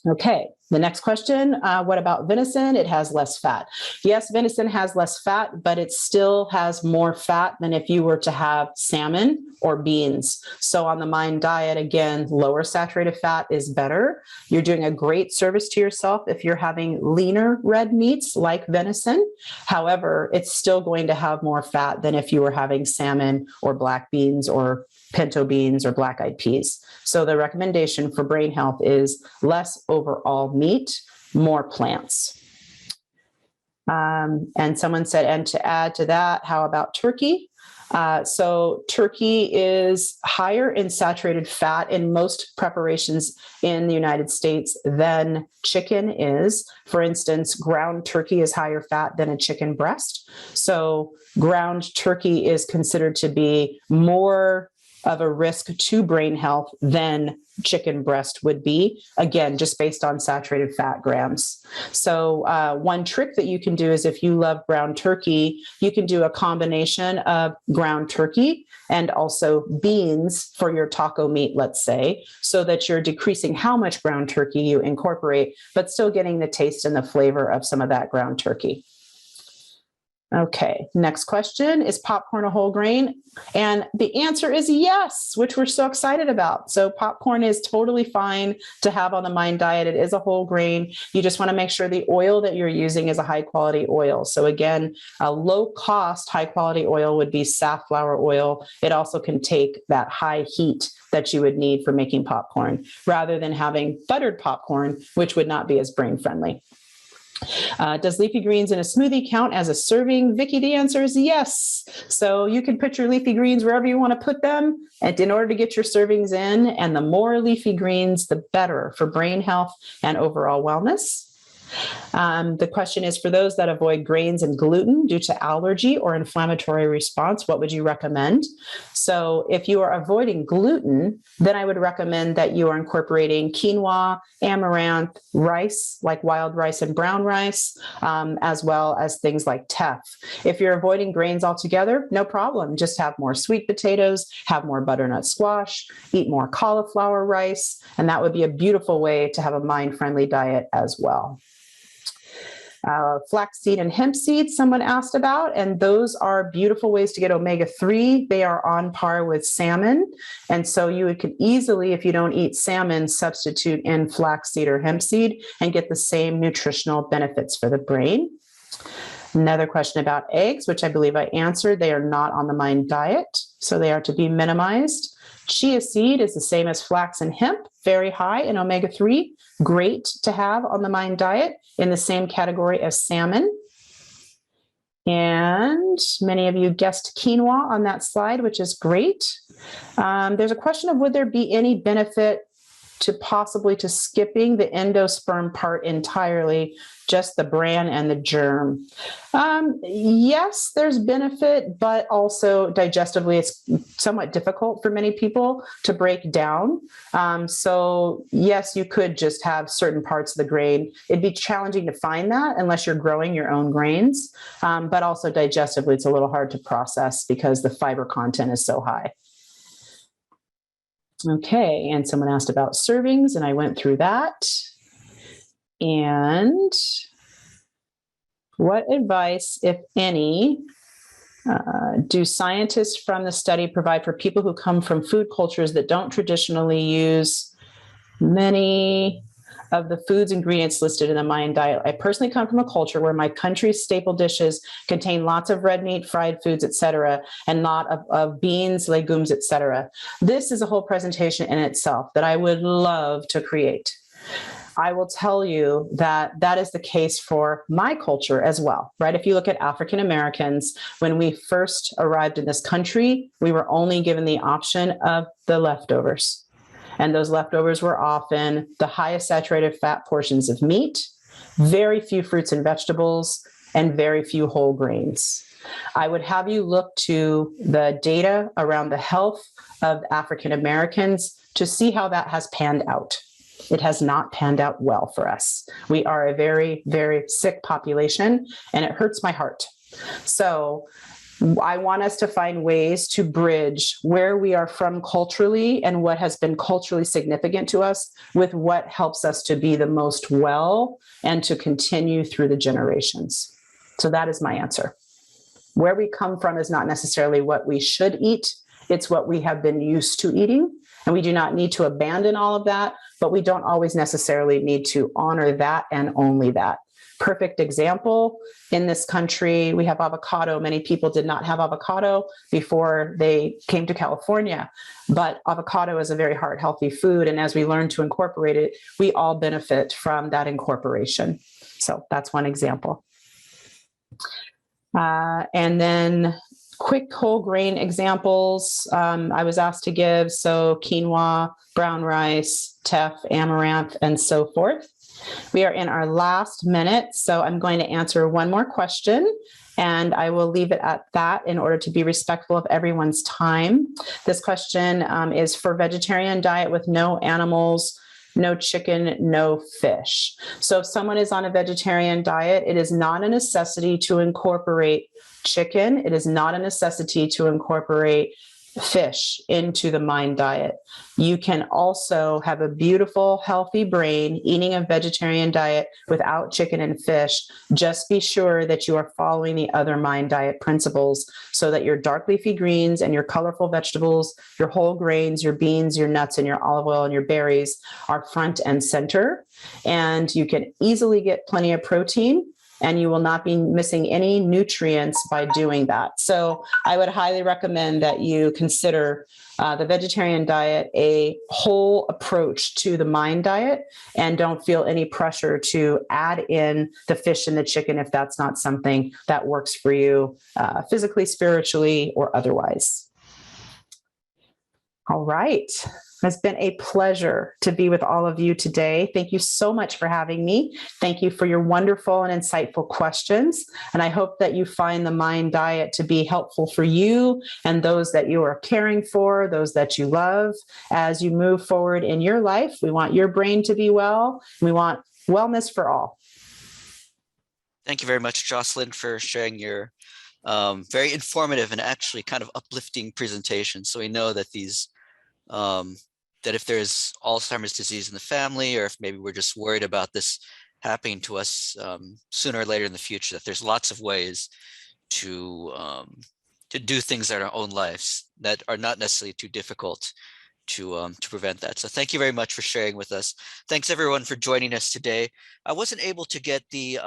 Okay, the next question, what about venison? It has less fat. Yes, venison has less fat, but it still has more fat than if you were to have salmon or beans. So on the Mind Diet, again, lower saturated fat is better. You're doing a great service to yourself if you're having leaner red meats like venison. However, it's still going to have more fat than if you were having salmon or black beans or pinto beans or black-eyed peas. So the recommendation for brain health is less overall meat, more plants. And someone said, and to add to that, how about turkey? So turkey is higher in saturated fat in most preparations in the United States than chicken is. For instance, ground turkey is higher fat than a chicken breast. So ground turkey is considered to be more of a risk to brain health than chicken breast would be, again, just based on saturated fat grams. So one trick that you can do is if you love ground turkey, you can do a combination of ground turkey and also beans for your taco meat, let's say, so that you're decreasing how much ground turkey you incorporate, but still getting the taste and the flavor of some of that ground turkey. Okay, next question, is popcorn a whole grain? And the answer is yes, which we're so excited about. So popcorn is totally fine to have on the Mind Diet. It is a whole grain. You just want to make sure the oil that you're using is a high quality oil. So again, a low cost, high quality oil would be safflower oil. It also can take that high heat that you would need for making popcorn, rather than having buttered popcorn, which would not be as brain friendly. Does leafy greens in a smoothie count as a serving? Vicki, the answer is yes. So you can put your leafy greens wherever you want to put them, and in order to get your servings in, and the more leafy greens, the better for brain health and overall wellness. The question is, for those that avoid grains and gluten due to allergy or inflammatory response, what would you recommend? So if you are avoiding gluten, then I would recommend that you are incorporating quinoa, amaranth, rice, like wild rice and brown rice, as well as things like teff. If you're avoiding grains altogether, no problem. Just have more sweet potatoes, have more butternut squash, eat more cauliflower rice, and that would be a beautiful way to have a mind-friendly diet as well. Flaxseed and hemp seed, someone asked about, and those are beautiful ways to get omega-3. They are on par with salmon. And so you could easily, if you don't eat salmon, substitute in flaxseed or hemp seed and get the same nutritional benefits for the brain. Another question about eggs, which I believe I answered. They are not on the Mind Diet, so they are to be minimized. Chia seed is the same as flax and hemp, very high in omega-3, great to have on the Mind Diet, in the same category as salmon. And many of you guessed quinoa on that slide, which is great. There's a question of would there be any benefit to skipping the endosperm part entirely, just the bran and the germ? Yes, there's benefit, but also digestively, it's somewhat difficult for many people to break down. So yes, you could just have certain parts of the grain. It'd be challenging to find that unless you're growing your own grains, but also digestively, it's a little hard to process because the fiber content is so high. Okay, and someone asked about servings, and I went through that. And what advice, if any, do scientists from the study provide for people who come from food cultures that don't traditionally use many of the foods ingredients listed in the Mayan diet? I personally come from a culture where my country's staple dishes contain lots of red meat, fried foods, etc., and lot of beans, legumes, etc. This is a whole presentation in itself that I would love to create. I will tell you that that is the case for my culture as well, right? If you look at African Americans, when we first arrived in this country, we were only given the option of the leftovers. And those leftovers were often the highest saturated fat portions of meat, very few fruits and vegetables, and very few whole grains. I would have you look to the data around the health of African Americans to see how that has panned out. It has not panned out well for us. We are a very, very sick population, and it hurts my heart. So I want us to find ways to bridge where we are from culturally and what has been culturally significant to us with what helps us to be the most well and to continue through the generations. So that is my answer. Where we come from is not necessarily what we should eat. It's what we have been used to eating. And we do not need to abandon all of that, but we don't always necessarily need to honor that and only that. Perfect example, in this country, we have avocado. Many people did not have avocado before they came to California, but avocado is a very heart healthy food. And as we learn to incorporate it, we all benefit from that incorporation. So that's one example. And then quick whole grain examples I was asked to give. So quinoa, brown rice, teff, amaranth, and so forth. We are in our last minute, so I'm going to answer one more question, and I will leave it at that in order to be respectful of everyone's time. This question is for vegetarian diet with no animals, no chicken, no fish. So if someone is on a vegetarian diet, it is not a necessity to incorporate chicken. It is not a necessity to incorporate fish into the Mind diet. You can also have a beautiful, healthy brain eating a vegetarian diet without chicken and fish. Just be sure that you are following the other Mind diet principles so that your dark leafy greens and your colorful vegetables, your whole grains, your beans, your nuts, and your olive oil and your berries are front and center. And you can easily get plenty of protein, and you will not be missing any nutrients by doing that. So I would highly recommend that you consider the vegetarian diet a whole approach to the Mind diet, and don't feel any pressure to add in the fish and the chicken if that's not something that works for you physically, spiritually, or otherwise. All right. It's been a pleasure to be with all of you today. Thank you so much for having me. Thank you for your wonderful and insightful questions. And I hope that you find the Mind diet to be helpful for you and those that you are caring for, those that you love. As you move forward in your life, we want your brain to be well. We want wellness for all. Thank you very much, Jocelyn, for sharing your very informative and actually kind of uplifting presentation. So we know that these that if there's Alzheimer's disease in the family, or if maybe we're just worried about this happening to us sooner or later in the future, that there's lots of ways to do things in our own lives that are not necessarily too difficult to prevent that. So thank you very much for sharing with us. Thanks everyone for joining us today. I wasn't able to get the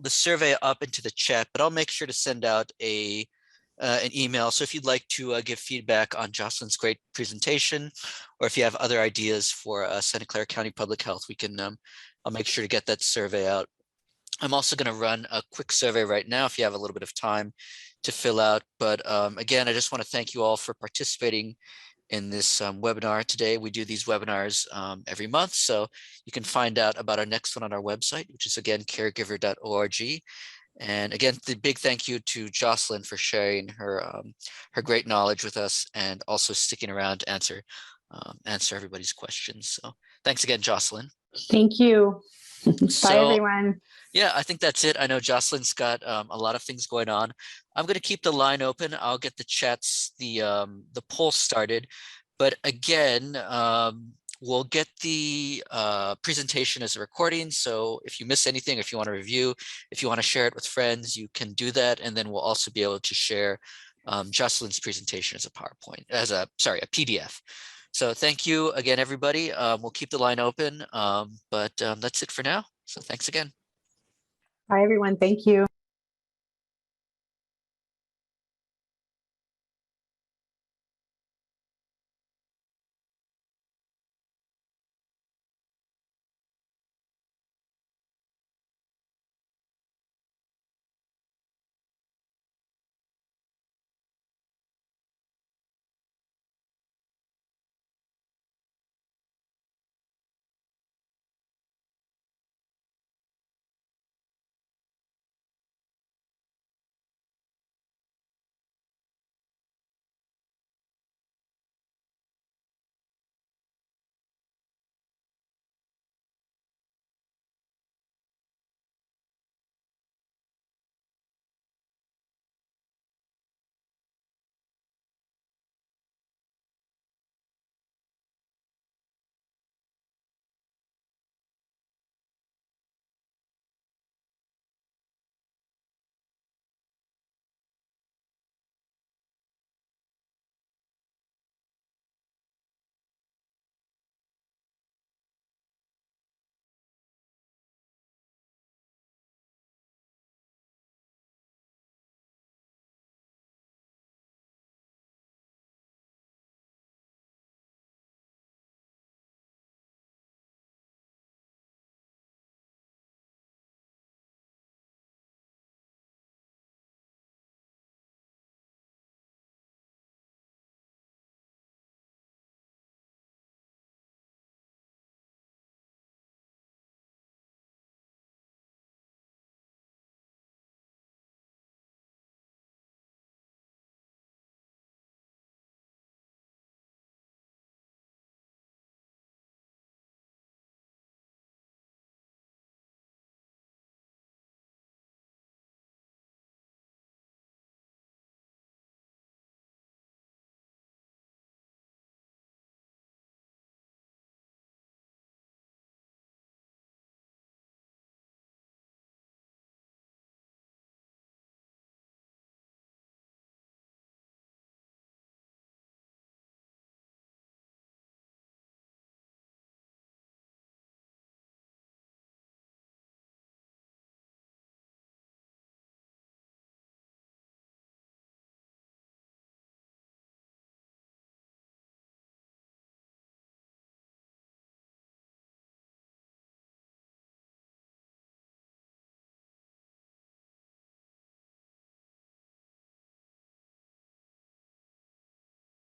survey up into the chat, but I'll make sure to send out an email. So if you'd like to give feedback on Jocelyn's great presentation, or if you have other ideas for Santa Clara County Public Health, we can, I'll make sure to get that survey out. I'm also going to run a quick survey right now if you have a little bit of time to fill out. But again, I just want to thank you all for participating in this webinar today. We do these webinars every month, so you can find out about our next one on our website, which is again caregiver.org. And again, the big thank you to Jocelyn for sharing her great knowledge with us, and also sticking around to answer everybody's questions. So thanks again, Jocelyn. Thank you. Bye, So everyone. yeah, I think that's it. I know Jocelyn's got a lot of things going on. I'm going to keep the line open. I'll get the poll started. But again, we'll get the presentation as a recording. So if you miss anything, if you want to review, if you want to share it with friends, you can do that. And then we'll also be able to share Jocelyn's presentation as a PowerPoint, a PDF. So thank you again, everybody. We'll keep the line open, but that's it for now. So thanks again. Bye, everyone. Thank you.